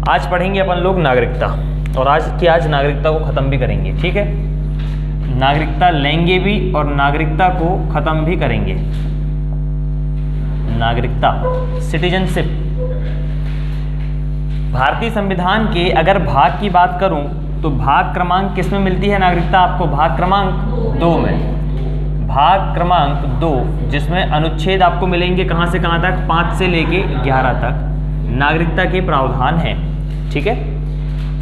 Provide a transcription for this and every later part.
आज पढ़ेंगे अपन लोग नागरिकता, और आज नागरिकता को ख़त्म भी करेंगे। ठीक है, नागरिकता लेंगे भी और नागरिकता को ख़त्म भी करेंगे। नागरिकता, सिटीजनशिप। भारतीय संविधान के अगर भाग की बात करूं तो भाग क्रमांक किस में मिलती है नागरिकता आपको? भाग क्रमांक 2 में। भाग क्रमांक 2, जिसमें अनुच्छेद आपको मिलेंगे कहाँ से कहाँ तक? 5 से लेके 11 तक नागरिकता के प्रावधान हैं। ठीक है,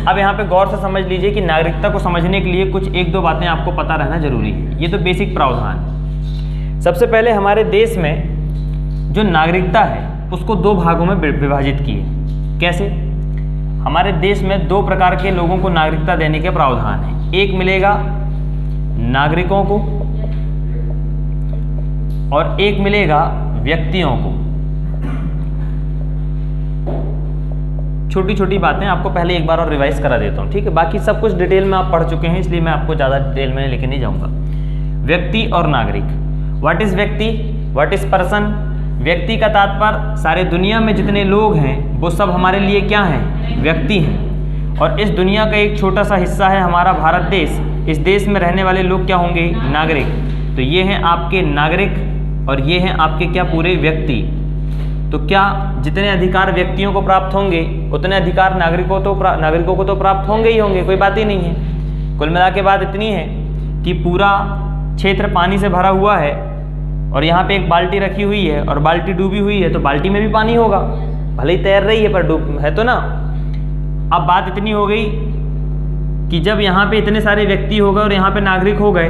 अब यहाँ पे गौर से समझ लीजिए कि नागरिकता को समझने के लिए कुछ 1-2 बातें आपको पता रहना जरूरी है। ये तो बेसिक प्रावधान। सबसे पहले हमारे देश में जो नागरिकता है उसको 2 भागों में विभाजित किए। कैसे? हमारे देश में 2 प्रकार के लोगों को नागरिकता देने के प्रावधान है। एक मिलेगा नागरिकों को और एक मिलेगा व्यक्तियों को। छोटी छोटी बातें आपको पहले एक बार और रिवाइज करा देता हूँ। ठीक है, बाकी सब कुछ डिटेल में आप पढ़ चुके हैं, इसलिए मैं आपको ज़्यादा डिटेल में लेके नहीं जाऊँगा। व्यक्ति और नागरिक। व्हाट इज़ व्यक्ति? What is person? व्यक्ति का तात्पर्य सारे दुनिया में जितने लोग हैं वो सब हमारे लिए क्या हैं? व्यक्ति हैं। और इस दुनिया का एक छोटा सा हिस्सा है हमारा भारत देश। इस देश में रहने वाले लोग क्या होंगे? नागरिक। तो ये हैं आपके नागरिक और ये हैं आपके क्या? पूरे व्यक्ति। तो क्या जितने अधिकार व्यक्तियों को प्राप्त होंगे उतने अधिकार नागरिकों को तो प्राप्त होंगे ही होंगे, कोई बात ही नहीं है। कुल मिला के बात इतनी है कि पूरा क्षेत्र पानी से भरा हुआ है और यहाँ पे एक बाल्टी रखी हुई है और बाल्टी डूबी हुई है, तो बाल्टी में भी पानी होगा, भले ही तैर रही है पर डूब है तो ना। अब बात इतनी हो गई कि जब यहाँ पे इतने सारे व्यक्ति हो गए और यहाँ पे नागरिक हो गए,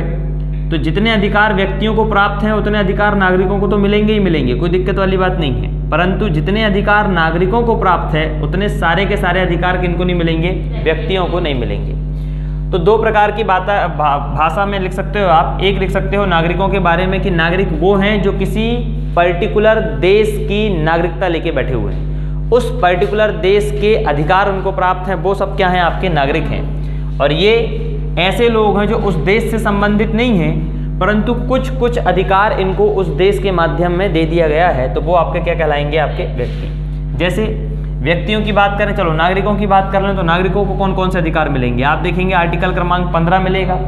तो जितने अधिकार व्यक्तियों को प्राप्त हैं उतने अधिकार नागरिकों को तो मिलेंगे ही मिलेंगे, कोई दिक्कत वाली बात नहीं है। परंतु जितने अधिकार नागरिकों को प्राप्त है उतने सारे के सारे अधिकार किनको नहीं मिलेंगे? व्यक्तियों को नहीं मिलेंगे। तो 2 प्रकार की भाषा में लिख सकते हो आप। एक लिख सकते हो नागरिकों के बारे में कि नागरिक वो हैं जो किसी पर्टिकुलर देश की नागरिकता लेके बैठे हुए हैं, उस पर्टिकुलर देश के अधिकार उनको प्राप्त हैं, वो सब क्या हैं? आपके नागरिक हैं। और ये ऐसे लोग हैं जो उस देश से संबंधित नहीं हैं, परंतु कुछ अधिकार इनको उस देश के माध्यम में दे दिया गया है, तो वो आपके क्या कहलाएंगे? आपके व्यक्ति। जैसे व्यक्तियों की बात करें, चलो नागरिकों की बात कर लें, तो नागरिकों को कौन कौन से अधिकार मिलेंगे? आप देखेंगे आर्टिकल क्रमांक 15 मिलेगा।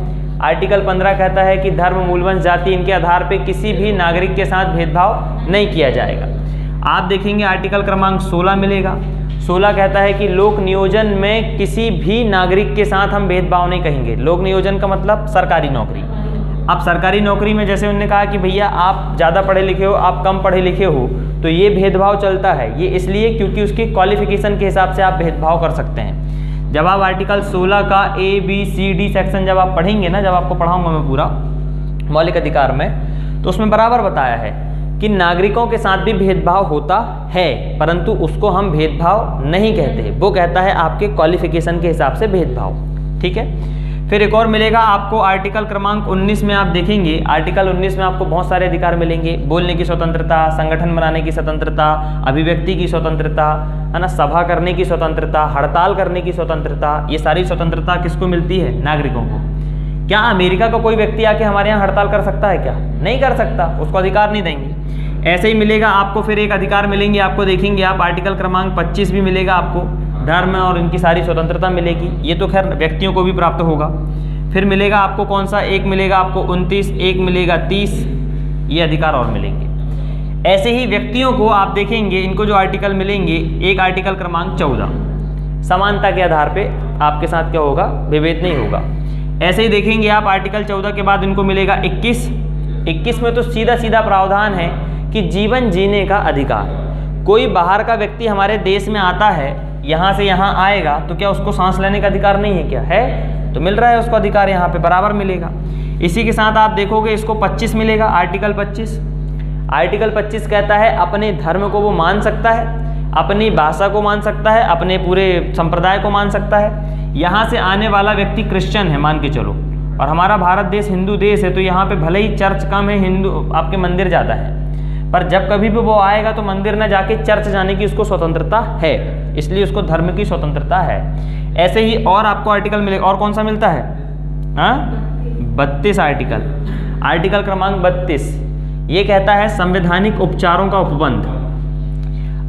आर्टिकल 15 कहता है कि धर्म, मूलवंश, जाति इनके आधार पर किसी भी नागरिक के साथ भेदभाव नहीं किया जाएगा। आप देखेंगे आर्टिकल क्रमांक 16 मिलेगा। 16 कहता है कि लोक नियोजन में किसी भी नागरिक के साथ हम भेदभाव नहीं कहेंगे। लोक नियोजन का मतलब सरकारी नौकरी। अब सरकारी नौकरी में जैसे उन्होंने कहा कि भैया आप ज़्यादा पढ़े लिखे हो, आप कम पढ़े लिखे हो, तो ये भेदभाव चलता है। ये इसलिए क्योंकि उसकी क्वालिफिकेशन के हिसाब से आप भेदभाव कर सकते हैं। जब आप आर्टिकल 16 का ABCD सेक्शन जब आप पढ़ेंगे ना, जब आपको पढ़ाऊँगा मैं पूरा मौलिक अधिकार में, तो उसमें बराबर बताया है कि नागरिकों के साथ भी भेदभाव होता है, परंतु उसको हम भेदभाव नहीं कहते। वो कहता है आपके क्वालिफिकेशन के हिसाब से भेदभाव। ठीक है, फिर एक और मिलेगा आपको आर्टिकल क्रमांक 19 में। आप देखेंगे आर्टिकल 19 में आपको बहुत सारे अधिकार मिलेंगे। बोलने की स्वतंत्रता, संगठन बनाने की स्वतंत्रता, अभिव्यक्ति की स्वतंत्रता, है ना, सभा करने की स्वतंत्रता, हड़ताल करने की स्वतंत्रता। ये सारी स्वतंत्रता किसको मिलती है? नागरिकों को। क्या अमेरिका का कोई व्यक्ति आके हमारे यहाँ हड़ताल कर सकता है क्या? नहीं कर सकता, उसको अधिकार नहीं देंगे। ऐसे ही मिलेगा आपको फिर एक अधिकार मिलेंगे, आपको देखेंगे आप आर्टिकल क्रमांक 25 भी मिलेगा आपको। धर्म और इनकी सारी स्वतंत्रता मिलेगी। ये तो खैर व्यक्तियों को भी प्राप्त होगा। फिर मिलेगा आपको कौन सा? एक मिलेगा आपको 29, एक मिलेगा 30, ये अधिकार और मिलेंगे। ऐसे ही व्यक्तियों को आप देखेंगे, इनको जो आर्टिकल मिलेंगे, एक आर्टिकल क्रमांक 14, समानता के आधार पे आपके साथ क्या होगा? विभेद नहीं होगा। ऐसे ही देखेंगे आप आर्टिकल 14 के बाद इनको मिलेगा 21। 21 में तो सीधा सीधा प्रावधान है कि जीवन जीने का अधिकार। कोई बाहर का व्यक्ति हमारे देश में आता है, यहाँ से यहाँ आएगा, तो क्या उसको सांस लेने का अधिकार नहीं है? क्या है? तो मिल रहा है उसको अधिकार, यहाँ पे बराबर मिलेगा। इसी के साथ आप देखोगे इसको 25 मिलेगा, आर्टिकल 25। आर्टिकल 25 कहता है अपने धर्म को वो मान सकता है, अपनी भाषा को मान सकता है, अपने पूरे संप्रदाय को मान सकता है। यहाँ से आने वाला व्यक्ति क्रिश्चियन है मान के चलो, और हमारा भारत देश हिंदू देश है, तो यहाँ पे भले ही चर्च कम है, हिंदू आपके मंदिर ज़्यादा है, पर जब कभी भी वो आएगा तो मंदिर न जाके चर्च जाने की उसको स्वतंत्रता है, इसलिए उसको धर्म की स्वतंत्रता है। ऐसे ही और आपको आर्टिकल मिलेगा, और कौन सा मिलता है? 32 आर्टिकल। आर्टिकल क्रमांक 32 ये कहता है संवैधानिक उपचारों का उपबंध।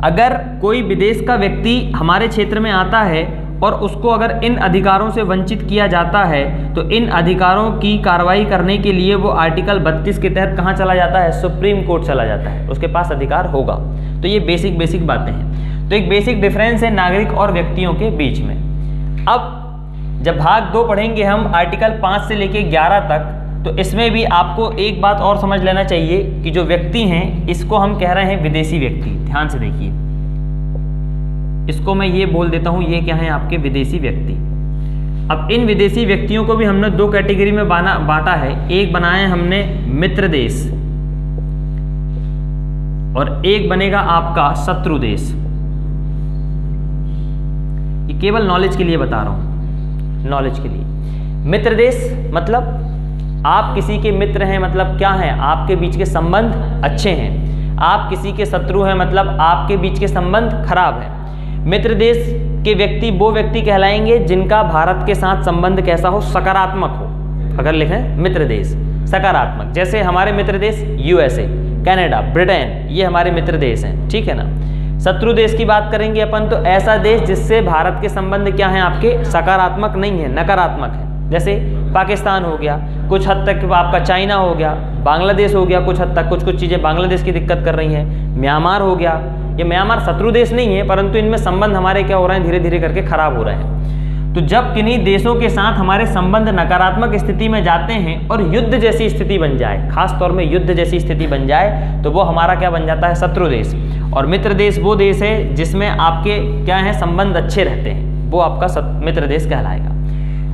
अगर कोई विदेश का व्यक्ति हमारे क्षेत्र में आता है और उसको अगर इन अधिकारों से वंचित किया जाता है तो इन अधिकारों की कार्रवाई करने के लिए वो आर्टिकल 32 के तहत कहाँ चला जाता है? सुप्रीम कोर्ट चला जाता है, उसके पास अधिकार होगा। तो ये बेसिक बातें हैं। तो एक बेसिक डिफरेंस है नागरिक और व्यक्तियों के बीच में। अब जब भाग 2 पढ़ेंगे हम आर्टिकल 5 से लेके 11 तक, तो इसमें भी आपको एक बात और समझ लेना चाहिए कि जो व्यक्ति हैं इसको हम कह रहे हैं विदेशी व्यक्ति। ध्यान से देखिए, इसको मैं ये बोल देता हूं, ये क्या है आपके विदेशी व्यक्ति। अब इन विदेशी व्यक्तियों को भी हमने 2 कैटेगरी में बांटा है। एक बनाया हमने मित्र देश और एक बनेगा आपका शत्रु देश। ये केवल नॉलेज के लिए बता रहा हूं, नॉलेज के लिए। मित्र देश मतलब आप किसी के मित्र हैं, मतलब क्या है? आपके बीच के संबंध अच्छे हैं। आप किसी के शत्रु हैं, मतलब आपके बीच के संबंध खराब है। मित्र देश के व्यक्ति वो व्यक्ति कहलाएंगे जिनका भारत के साथ संबंध कैसा हो? सकारात्मक हो। अगर लिखें मित्र देश सकारात्मक, जैसे हमारे मित्र देश यूएसए, कनाडा, ब्रिटेन, ये हमारे मित्र देश हैं, ठीक है ना। शत्रु देश की बात करेंगे अपन तो ऐसा देश जिससे भारत के संबंध क्या हैं आपके? सकारात्मक नहीं है, नकारात्मक है। जैसे पाकिस्तान हो गया, कुछ हद तक आपका चाइना हो गया, बांग्लादेश हो गया, कुछ हद तक कुछ चीज़ें बांग्लादेश की दिक्कत कर रही हैं, म्यांमार हो गया। ये म्यांमार शत्रु देश नहीं है, परंतु इनमें संबंध हमारे क्या हो रहे हैं? धीरे धीरे करके खराब हो रहे हैं। तो जब किन्हीं देशों के साथ हमारे संबंध नकारात्मक स्थिति में जाते हैं और युद्ध जैसी स्थिति बन जाए, खास तौर में युद्ध जैसी स्थिति बन जाए, तो वो हमारा क्या बन जाता है? शत्रु देश। और मित्र देश वो देश है जिसमें आपके क्या है? संबंध अच्छे रहते हैं, वो आपका मित्र देश कहलाएगा।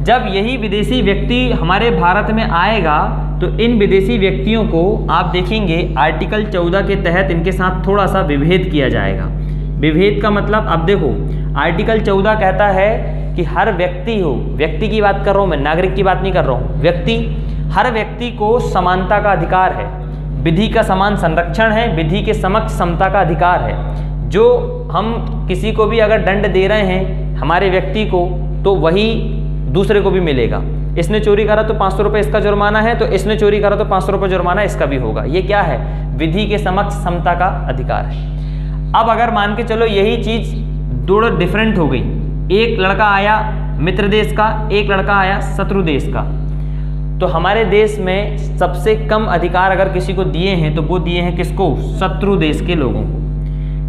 जब यही विदेशी व्यक्ति हमारे भारत में आएगा तो इन विदेशी व्यक्तियों को आप देखेंगे आर्टिकल 14 के तहत इनके साथ थोड़ा सा विभेद किया जाएगा। विभेद का मतलब, अब देखो आर्टिकल 14 कहता है कि हर व्यक्ति हो, व्यक्ति की बात कर रहा हूँ मैं, नागरिक की बात नहीं कर रहा हूँ, व्यक्ति, हर व्यक्ति को समानता का अधिकार है, विधि का समान संरक्षण है, विधि के समक्ष समता का अधिकार है। जो हम किसी को भी अगर दंड दे रहे हैं हमारे व्यक्ति को, तो वही दूसरे को भी मिलेगा। इसने चोरी करा तो 500 रुपये इसका जुर्माना है, तो इसने चोरी करा तो 500 रुपये जुर्माना इसका भी होगा। ये क्या है? विधि के समक्ष समता का अधिकार है। अब अगर मान के चलो यही चीज दो डिफरेंट हो गई, एक लड़का आया मित्र देश का, एक लड़का आया शत्रु देश का, तो हमारे देश में सबसे कम अधिकार अगर किसी को दिए हैं तो वो दिए हैं किसको? शत्रु देश के लोगों को।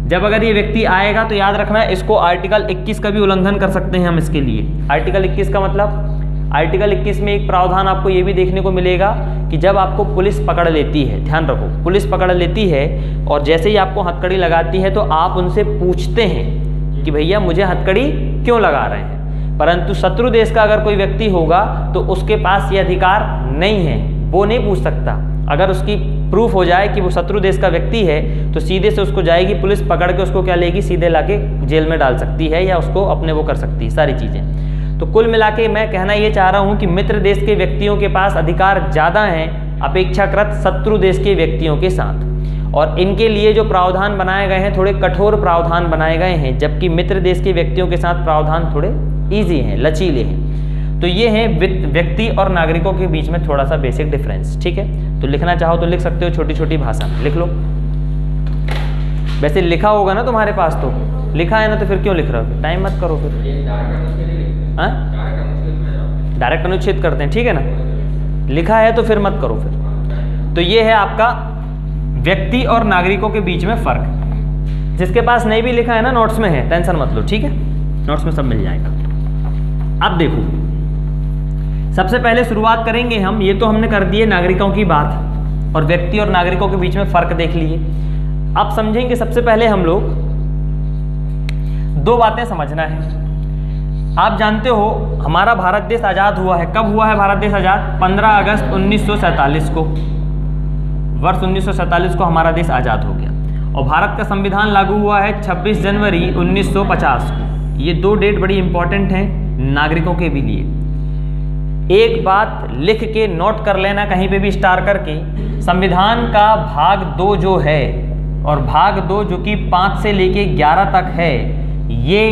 जब अगर ये व्यक्ति आएगा तो याद रखना है, इसको आर्टिकल 21 का भी उल्लंघन कर सकते हैं हम इसके लिए। आर्टिकल 21 का मतलब, आर्टिकल 21 में एक प्रावधान आपको ये भी देखने को मिलेगा कि जब आपको पुलिस पकड़ लेती है, ध्यान रखो, पुलिस पकड़ लेती है और जैसे ही आपको हथकड़ी लगाती है तो आप उनसे पूछते हैं कि भैया मुझे हथकड़ी क्यों लगा रहे हैं। परंतु शत्रु देश का अगर कोई व्यक्ति होगा तो उसके पास ये अधिकार नहीं है, वो नहीं पूछ सकता। अगर उसकी प्रूफ हो जाए कि वो शत्रु देश का व्यक्ति है तो सीधे से उसको जाएगी पुलिस, पकड़ के उसको क्या लेगी? सीधे लाके जेल में डाल सकती है या उसको अपने वो कर सकती है सारी चीज़ें। तो कुल मिला के मैं कहना ये चाह रहा हूँ कि मित्र देश के व्यक्तियों के पास अधिकार ज़्यादा हैं अपेक्षाकृत शत्रु देश के व्यक्तियों के साथ, और इनके लिए जो प्रावधान बनाए गए हैं थोड़े कठोर प्रावधान बनाए गए हैं, जबकि मित्र देश के व्यक्तियों के साथ प्रावधान थोड़े ईजी हैं, लचीले हैं। तो ये है व्यक्ति और नागरिकों के बीच में थोड़ा सा बेसिक डिफरेंस, ठीक है। तो लिखना चाहो तो लिख सकते हो, छोटी छोटी भाषा में लिख लो। वैसे लिखा होगा ना तुम्हारे पास, तो लिखा है ना, तो फिर क्यों लिख रहे हो? टाइम मत करो फिर, डायरेक्ट अनुच्छेद करते हैं, ठीक है ना। लिखा है तो फिर मत करो फिर। तो ये है आपका व्यक्ति और नागरिकों के बीच में फर्क। जिसके पास नहीं भी लिखा है ना, नोट्स में है, टेंशन मत लो, ठीक है, नोट्स में सब मिल जाएगा। अब देखो, सबसे पहले शुरुआत करेंगे हम, ये तो हमने कर दिए नागरिकों की बात और व्यक्ति और नागरिकों के बीच में फर्क देख लिए। अब समझेंगे सबसे पहले हम लोग दो बातें समझना है। आप जानते हो हमारा भारत देश आज़ाद हुआ है, कब हुआ है भारत देश आज़ाद? 15 अगस्त 1947 को, वर्ष 1947 को हमारा देश आज़ाद हो गया। और भारत का संविधान लागू हुआ है 26 जनवरी 1950 को। ये दो डेट बड़ी इंपॉर्टेंट हैं नागरिकों के भी लिए। एक बात लिख के नोट कर लेना कहीं पे भी स्टार करके, संविधान का भाग 2 जो है और भाग 2 जो कि 5 से लेके 11 तक है, ये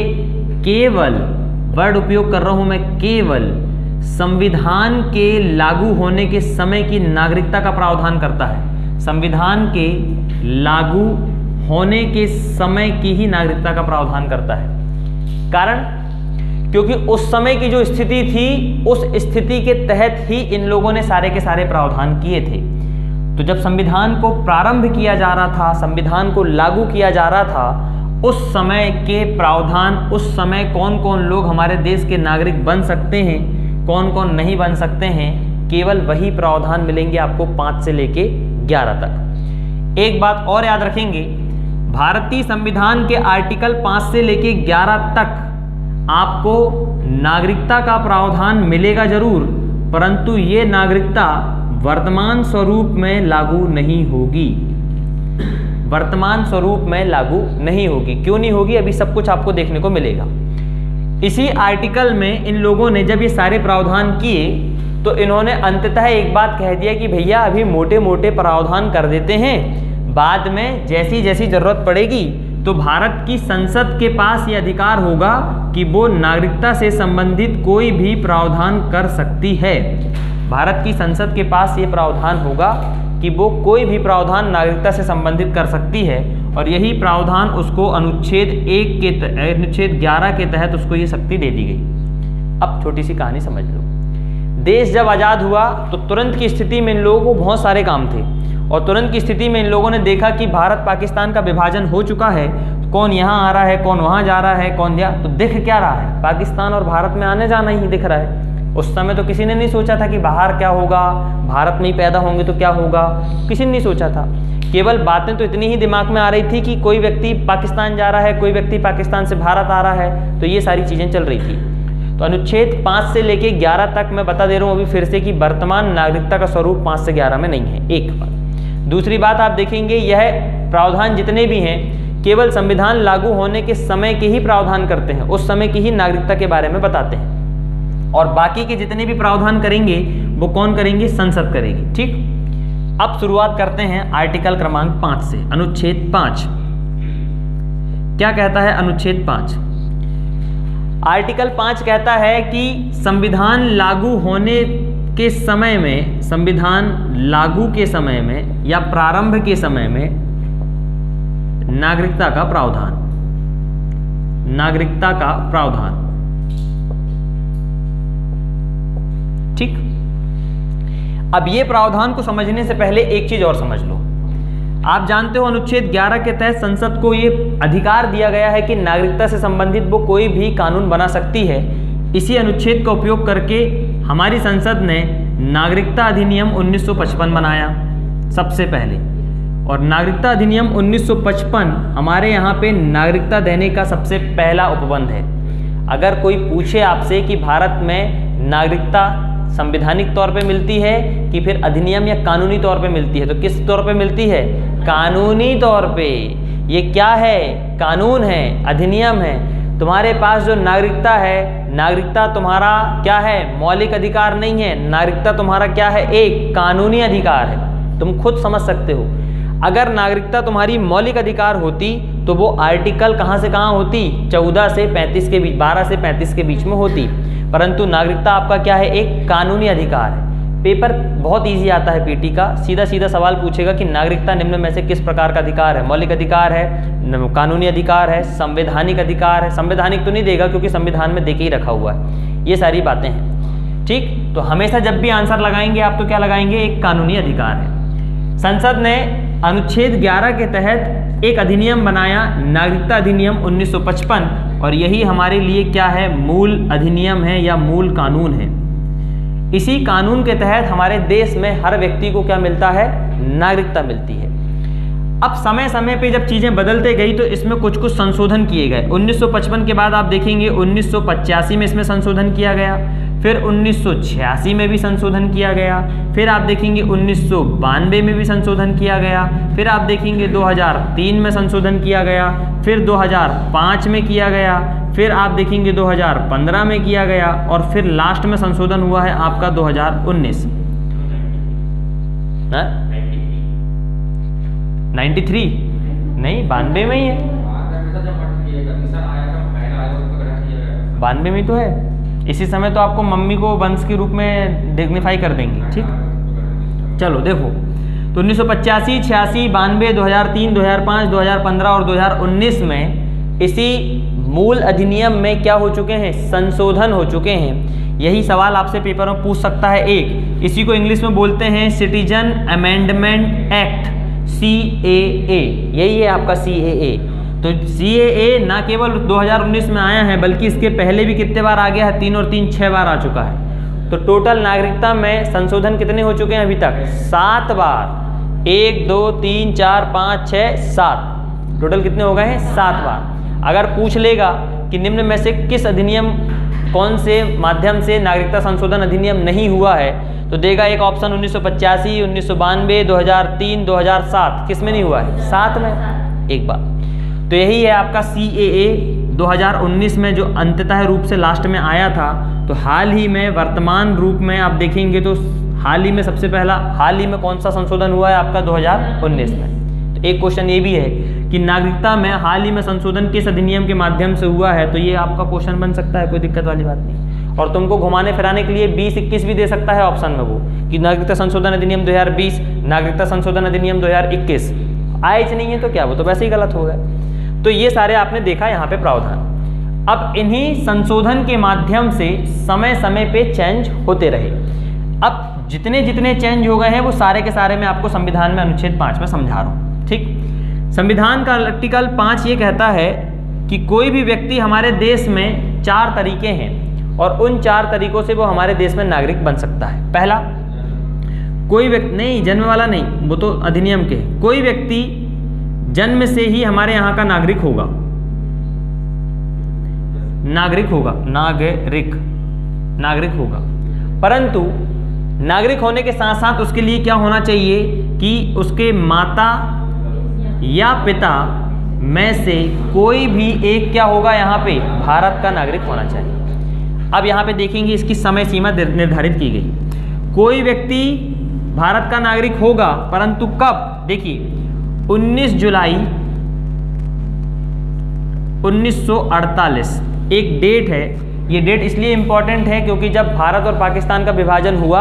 केवल, वर्ड उपयोग कर रहा हूं मैं, केवल संविधान के लागू होने के समय की नागरिकता का प्रावधान करता है। संविधान के लागू होने के समय की ही नागरिकता का प्रावधान करता है। कारण, क्योंकि उस समय की जो स्थिति थी, उस स्थिति के तहत ही इन लोगों ने सारे के सारे प्रावधान किए थे। तो जब संविधान को प्रारंभ किया जा रहा था, संविधान को लागू किया जा रहा था, उस समय के प्रावधान, उस समय कौन कौन लोग हमारे देश के नागरिक बन सकते हैं, कौन कौन नहीं बन सकते हैं, केवल वही प्रावधान मिलेंगे आपको 5 से लेके 11 तक। एक बात और याद रखेंगे, भारतीय संविधान के आर्टिकल 5 से लेके 11 तक आपको नागरिकता का प्रावधान मिलेगा जरूर, परंतु ये नागरिकता वर्तमान स्वरूप में लागू नहीं होगी। वर्तमान स्वरूप में लागू नहीं होगी। क्यों नहीं होगी, अभी सब कुछ आपको देखने को मिलेगा। इसी आर्टिकल में इन लोगों ने जब ये सारे प्रावधान किए तो इन्होंने अंततः एक बात कह दिया कि भैया अभी मोटे मोटे प्रावधान कर देते हैं, बाद में जैसी जैसी जरूरत पड़ेगी तो भारत की संसद के पास ये अधिकार होगा कि वो नागरिकता से संबंधित कोई भी प्रावधान कर सकती है। भारत की संसद के पास ये प्रावधान होगा कि वो कोई भी प्रावधान नागरिकता से संबंधित कर सकती है, और यही प्रावधान उसको अनुच्छेद 11 के तहत उसको ये शक्ति दे दी गई। अब छोटी सी कहानी समझ लो। देश जब आज़ाद हुआ तो तुरंत की स्थिति में इन लोगों को बहुत सारे काम थे, और तुरंत की स्थिति में इन लोगों ने देखा कि भारत पाकिस्तान का विभाजन हो चुका है, कौन यहाँ आ रहा है, कौन वहाँ जा रहा है, कौन तो दिख क्या रहा है, पाकिस्तान और भारत में आने जाना ही दिख रहा है। उस समय तो किसी ने नहीं सोचा था कि बाहर क्या होगा, भारत में ही पैदा होंगे तो क्या होगा, किसी ने नहीं सोचा था। केवल बातें तो इतनी ही दिमाग में आ रही थी कि कोई व्यक्ति पाकिस्तान जा रहा है, कोई व्यक्ति पाकिस्तान से भारत आ रहा है, तो ये सारी चीज़ें चल रही थी। तो अनुच्छेद 5 से लेके 11 तक मैं बता दे रहा हूँ अभी फिर से कि वर्तमान नागरिकता का स्वरूप 5 से 11 में नहीं है। एक बात। दूसरी बात आप देखेंगे, यह प्रावधान जितने भी हैं केवल संविधान लागू होने के समय के ही प्रावधान करते हैं, उस समय की ही नागरिकता के बारे में बताते हैं, और बाकी के जितने भी प्रावधान करेंगे वो कौन करेंगे, संसद करेगी। ठीक, अब शुरुआत करते हैं आर्टिकल क्रमांक 5 से। अनुच्छेद 5 क्या कहता है? अनुच्छेद 5 आर्टिकल 5 कहता है कि संविधान लागू होने के समय में, संविधान लागू के समय में या प्रारंभ के समय में नागरिकता का प्रावधान, नागरिकता का प्रावधान। ठीक, अब ये प्रावधान को समझने से पहले एक चीज और समझ लो। आप जानते हो अनुच्छेद 11 के तहत संसद को ये अधिकार दिया गया है कि नागरिकता से संबंधित वो कोई भी कानून बना सकती है। इसी अनुच्छेद का उपयोग करके हमारी संसद ने नागरिकता अधिनियम 1955 बनाया सबसे पहले, और नागरिकता अधिनियम 1955 हमारे यहाँ पे नागरिकता देने का सबसे पहला उपबंध है। अगर कोई पूछे आपसे कि भारत में नागरिकता संवैधानिक तौर पे मिलती है कि फिर अधिनियम या कानूनी तौर पे मिलती है, तो किस तौर पे मिलती है? कानूनी तौर पे। ये क्या है? कानून है, अधिनियम है। तुम्हारे पास जो नागरिकता है, नागरिकता तुम्हारा क्या है? मौलिक अधिकार नहीं है। नागरिकता तुम्हारा क्या है? एक कानूनी अधिकार है। तुम खुद समझ सकते हो। अगर नागरिकता तुम्हारी मौलिक अधिकार होती तो वो आर्टिकल कहाँ से कहाँ होती? 14 से 35 के बीच, 12 से 35 के बीच में होती। परंतु नागरिकता आपका क्या है? एक कानूनी अधिकार है। पेपर बहुत इजी आता है पीटी का, सीधा सीधा सवाल पूछेगा कि नागरिकता निम्न में से किस प्रकार का अधिकार है? मौलिक अधिकार है, कानूनी अधिकार है, संवैधानिक अधिकार है। संवैधानिक तो नहीं देगा क्योंकि संविधान में देके ही रखा हुआ है। ये सारी बातें हैं। ठीक, तो हमेशा जब भी आंसर लगाएंगे आप तो क्या लगाएंगे? एक कानूनी अधिकार है। संसद ने अनुच्छेद 11 के तहत एक अधिनियम बनाया, नागरिकता अधिनियम 1955, और यही हमारे लिए क्या है? मूल अधिनियम है या मूल कानून है। इसी कानून के तहत हमारे देश में हर व्यक्ति को क्या मिलता है? नागरिकता मिलती है। अब समय समय पे जब चीज़ें बदलते गई तो इसमें कुछ कुछ संशोधन किए गए। 1955 के बाद आप देखेंगे 1985 में इसमें संशोधन किया गया, फिर 1986 में भी संशोधन किया गया, फिर आप देखेंगे 1992 में भी संशोधन किया गया, फिर आप देखेंगे 2003 में संशोधन किया गया, फिर 2005 में किया गया, फिर आप देखेंगे 2015 में किया गया, और फिर लास्ट में संशोधन हुआ है आपका 2019। 93 नहीं, 92 में ही है। 92 में तो है। इसी समय तो आपको मम्मी को वंश के रूप में डिग्निफाई कर देंगी। ठीक, चलो देखो, तो 1985, 86, 92, 2003, 2005, 2015 और 2019 में इसी मूल अधिनियम में क्या हो चुके हैं, संशोधन हो चुके हैं। यही सवाल आपसे पेपर में पूछ सकता है एक, इसी को इंग्लिश में बोलते हैं सिटीजन अमेंडमेंट एक्ट, CAA, यही है आपका CAA। तो CAA ना केवल 2019 में आया है बल्कि इसके पहले भी कितने बार आ गया है, 3 और 3 6 बार आ चुका है। तो टोटल नागरिकता में संशोधन कितने हो चुके हैं अभी तक, 7 बार। 1 2 3 4 5 6 7, टोटल कितने हो गए हैं, 7 बार। अगर पूछ लेगा कि निम्न में से किस अधिनियम, कौन से माध्यम से नागरिकता संशोधन अधिनियम नहीं हुआ है, तो देगा एक ऑप्शन 1985, 1992, 2003, 2007, किस में नहीं हुआ है, 7 में, एक बार। तो यही है आपका CAA 2019 में जो अंततः रूप से लास्ट में आया था। तो हाल ही में वर्तमान रूप में आप देखेंगे तो हाल ही में सबसे पहला, हाल ही में कौन सा संशोधन हुआ है आपका 2019 में। तो एक क्वेश्चन ये भी है कि नागरिकता में हाल ही में संशोधन किस अधिनियम के माध्यम से हुआ है, तो ये आपका क्वेश्चन बन सकता है, कोई दिक्कत वाली बात नहीं। और तुमको घुमाने फिराने के लिए 20-21 भी दे सकता है ऑप्शन में, वो कि नागरिकता संशोधन अधिनियम 2020, नागरिकता संशोधन अधिनियम 2021, आए नहीं है तो क्या, वो तो वैसे ही गलत हो गया। तो ये सारे आपने देखा यहाँ पे प्रावधान। अब इन्हीं संशोधन के माध्यम से समय समय पे चेंज होते रहे। अब जितने जितने चेंज हो गए हैं वो सारे के सारे मैं आपको संविधान में अनुच्छेद 5 में समझा रहा हूँ, ठीक। संविधान का आर्टिकल 5 ये कहता है कि कोई भी व्यक्ति हमारे देश में 4 तरीके हैं और उन 4 तरीकों से वो हमारे देश में नागरिक बन सकता है। पहला, कोई व्यक्ति, नहीं जन्म वाला नहीं, वो तो अधिनियम के, कोई व्यक्ति जन्म से ही हमारे यहाँ का नागरिक होगा, नागरिक होगा। परंतु नागरिक होने के साथ साथ उसके लिए क्या होना चाहिए कि उसके माता या पिता में से कोई भी एक क्या होगा यहाँ पे, भारत का नागरिक होना चाहिए। अब यहाँ पे देखेंगे इसकी समय सीमा निर्धारित की गई। कोई व्यक्ति भारत का नागरिक होगा, परंतु कब, देखिए 19 जुलाई 1948 एक डेट है। ये डेट इसलिए इम्पॉर्टेंट है क्योंकि जब भारत और पाकिस्तान का विभाजन हुआ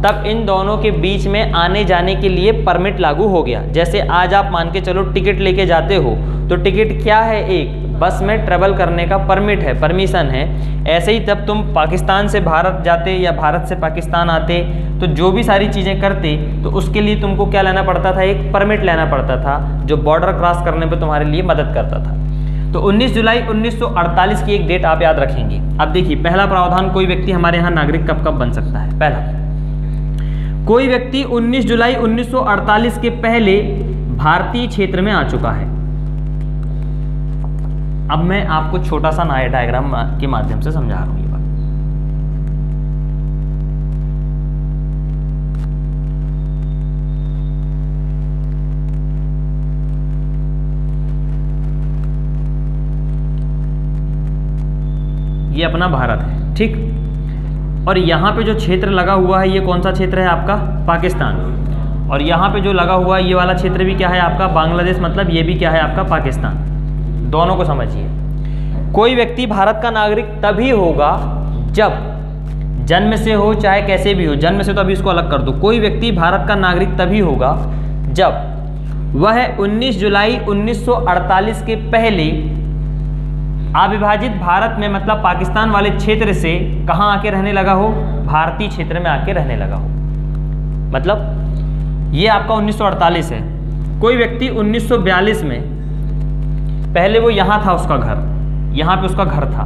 तब इन दोनों के बीच में आने जाने के लिए परमिट लागू हो गया। जैसे आज आप मान के चलो टिकट लेके जाते हो तो टिकट क्या है, एक बस में ट्रेवल करने का परमिट है, परमिशन है। ऐसे ही तब तुम पाकिस्तान से भारत जाते या भारत से पाकिस्तान आते तो जो भी सारी चीज़ें करते तो उसके लिए तुमको क्या लेना पड़ता था, एक परमिट लेना पड़ता था जो बॉर्डर क्रॉस करने पे तुम्हारे लिए मदद करता था। तो 19 जुलाई 1948 की एक डेट आप याद रखेंगे। अब देखिए पहला प्रावधान, कोई व्यक्ति हमारे यहाँ नागरिक कब कब बन सकता है। पहला, कोई व्यक्ति 19 जुलाई 1948 के पहले भारतीय क्षेत्र में आ चुका है। अब मैं आपको छोटा सा नया डायग्राम के माध्यम से समझा रहा हूं ये बात। ये अपना भारत है, ठीक। और यहाँ पे जो क्षेत्र लगा हुआ है ये कौन सा क्षेत्र है आपका, पाकिस्तान। और यहाँ पे जो लगा हुआ है ये वाला क्षेत्र भी क्या है आपका, बांग्लादेश, मतलब ये भी क्या है आपका, पाकिस्तान। दोनों को समझिए। कोई व्यक्ति भारत का नागरिक तभी होगा जब जन्म से हो चाहे कैसे भी हो, जन्म से तो अभी इसको अलग कर दो, कोई व्यक्ति भारत का नागरिक तभी होगा जब वह 19 जुलाई 1948 के पहले अविभाजित भारत में, मतलब पाकिस्तान वाले क्षेत्र से कहाँ आके रहने लगा हो, भारतीय क्षेत्र में आके रहने लगा हो। मतलब ये आपका 1948 है। कोई व्यक्ति 1942 में, पहले वो यहाँ था उसका घर, यहाँ पे उसका घर था,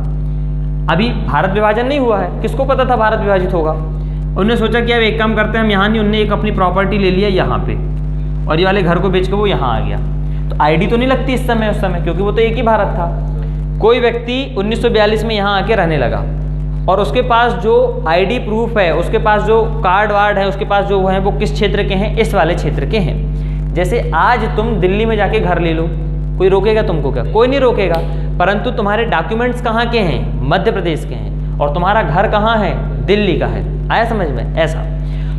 अभी भारत विभाजन नहीं हुआ है, किसको पता था भारत विभाजित होगा। उन्होंने सोचा कि अब एक काम करते हैं हम यहाँ नहीं, उनने एक अपनी प्रॉपर्टी ले लिया यहाँ पे और ये वाले घर को बेच के वो यहाँ आ गया। तो आईडी तो नहीं लगती इस समय, उस समय, क्योंकि वो तो एक ही भारत था। कोई व्यक्ति 1942 में यहाँ आके रहने लगा और उसके पास जो आईडी प्रूफ है, उसके पास जो कार्ड वार्ड है, उसके पास जो है वो किस क्षेत्र के हैं, इस वाले क्षेत्र के हैं। जैसे आज तुम दिल्ली में जाके घर ले लो, कोई रोकेगा तुमको क्या, कोई नहीं रोकेगा। परंतु तुम्हारे डॉक्यूमेंट्स कहाँ के हैं, मध्य प्रदेश के हैं, और तुम्हारा घर कहाँ है, दिल्ली का है। आया समझ में, ऐसा।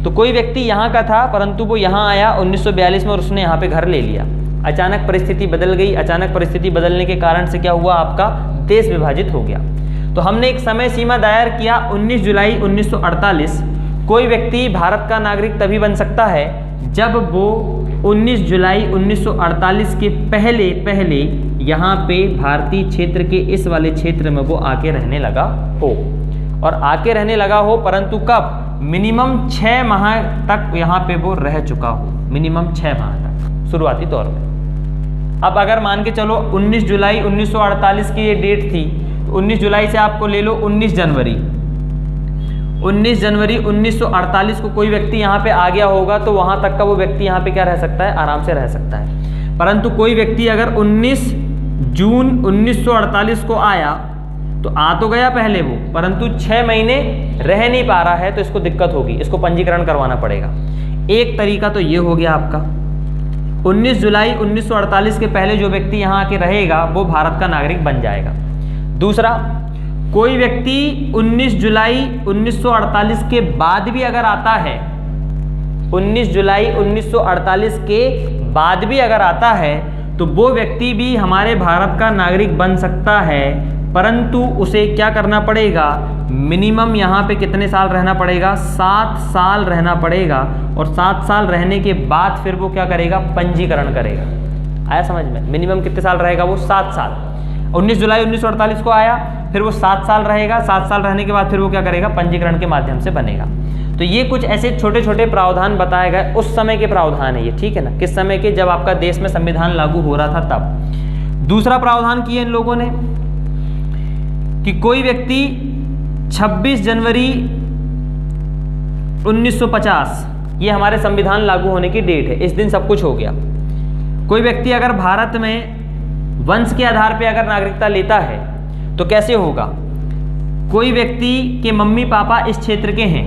तो कोई व्यक्ति यहाँ का था परंतु वो यहाँ आया 1942 में और उसने यहाँ पे घर ले लिया। अचानक परिस्थिति बदल गई, अचानक परिस्थिति बदलने के कारण से क्या हुआ, आपका देश विभाजित हो गया। तो हमने एक समय सीमा दायर किया 19 जुलाई 1948। कोई व्यक्ति भारत का नागरिक तभी बन सकता है जब वो 19 जुलाई 1948 के पहले यहाँ पे भारतीय क्षेत्र के इस वाले क्षेत्र में वो आके रहने लगा हो। और आके रहने लगा हो, परंतु कब? मिनिमम 6 माह तक यहाँ पे वो रह चुका हो, मिनिमम 6 माह तक शुरुआती तौर में। अब अगर मान के चलो 19 जुलाई 1948 की ये डेट थी, तो 19 जुलाई से आपको ले लो 19 जनवरी 1948 को कोई व्यक्ति यहाँ पे आ गया होगा, तो वहाँ तक का वो व्यक्ति यहाँ पे क्या रह सकता है? आराम से रह सकता है। परंतु कोई व्यक्ति अगर 19 जून 1948 को आया, तो आ तो गया पहले वो, परंतु 6 महीने रह नहीं पा रहा है, तो इसको दिक्कत होगी, इसको पंजीकरण करवाना पड़ेगा। एक तरीका तो ये हो गया आपका, 19 जुलाई 1948 के पहले जो व्यक्ति यहाँ आके रहेगा वो भारत का नागरिक बन जाएगा। दूसरा, कोई व्यक्ति 19 जुलाई 1948 के बाद भी अगर आता है, 19 जुलाई 1948 के बाद भी अगर आता है, तो वो व्यक्ति भी हमारे भारत का नागरिक बन सकता है, परंतु उसे क्या करना पड़ेगा? मिनिमम यहाँ पे कितने साल रहना पड़ेगा? 7 साल रहना पड़ेगा। और 7 साल रहने के बाद फिर वो क्या करेगा? पंजीकरण करेगा। आया समझ में? मिनिमम कितने साल रहेगा वो? 7 साल। 19 जुलाई 1948 को आया, फिर वो 7 साल रहेगा। 7 साल रहने के बाद फिर वो क्या करेगा? पंजीकरण के माध्यम से बनेगा। तो ये कुछ ऐसे छोटे छोटे प्रावधान बताए गए, उस समय के प्रावधान है ये, ठीक है ना? किस समय के? जब आपका देश में संविधान लागू हो रहा था तब। दूसरा प्रावधान किए इन लोगों ने कि कोई व्यक्ति 26 जनवरी 1950, ये हमारे संविधान लागू होने की डेट है, इस दिन सब कुछ हो गया। कोई व्यक्ति अगर भारत में वंश के आधार पे अगर नागरिकता लेता है तो कैसे होगा? कोई व्यक्ति के मम्मी पापा इस क्षेत्र के हैं,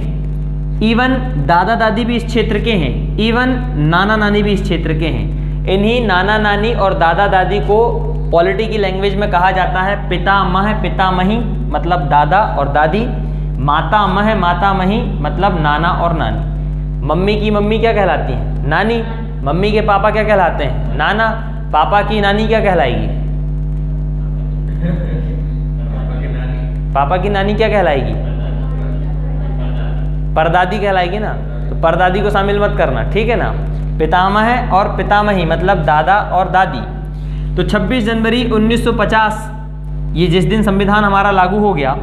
इवन दादा दादी भी इस क्षेत्र के हैं, इवन नाना नानी भी इस क्षेत्र के हैं। इन्हीं नाना नानी और दादा दादी को पॉलिटी की लैंग्वेज में कहा जाता है पितामह पितामही, मतलब दादा और दादी। मातामह मातामही, मतलब नाना और नानी। मम्मी की मम्मी क्या कहलाती हैं? नानी। मम्मी के पापा क्या कहलाते हैं? नाना। पापा की नानी क्या कहलाएगी? पापा की नानी क्या कहलाएगी? परदादी कहलाएगी ना। तो परदादी को शामिल मत करना, ठीक है ना? पितामह और पितामही मतलब दादा और दादी। तो 26 जनवरी 1950, ये जिस दिन संविधान हमारा लागू हो गया,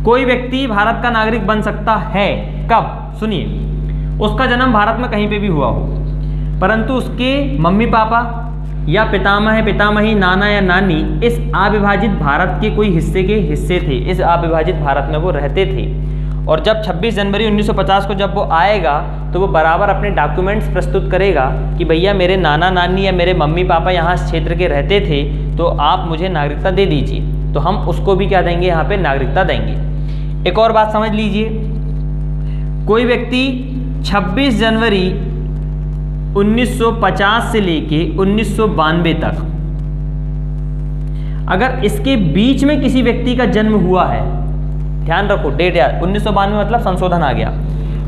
कोई व्यक्ति भारत का नागरिक बन सकता है। कब? सुनिए, उसका जन्म भारत में कहीं पे भी हुआ हो, परंतु उसके मम्मी पापा या पितामह पितामही, नाना या नानी इस अविभाजित भारत के कोई हिस्से के हिस्से थे, इस अविभाजित भारत में वो रहते थे। और जब 26 जनवरी 1950 को जब वो आएगा, तो वो बराबर अपने डॉक्यूमेंट्स प्रस्तुत करेगा कि भैया मेरे नाना नानी या मेरे मम्मी पापा यहाँ इस क्षेत्र के रहते थे, तो आप मुझे नागरिकता दे दीजिए। तो हम उसको भी क्या देंगे? यहाँ पे नागरिकता देंगे। एक और बात समझ लीजिए, कोई व्यक्ति 26 जनवरी 1950 से लेके 1992 तक, अगर इसके बीच में किसी व्यक्ति का जन्म हुआ है, ध्यान रखो डेट यार, 1992 मतलब संशोधन आ गया।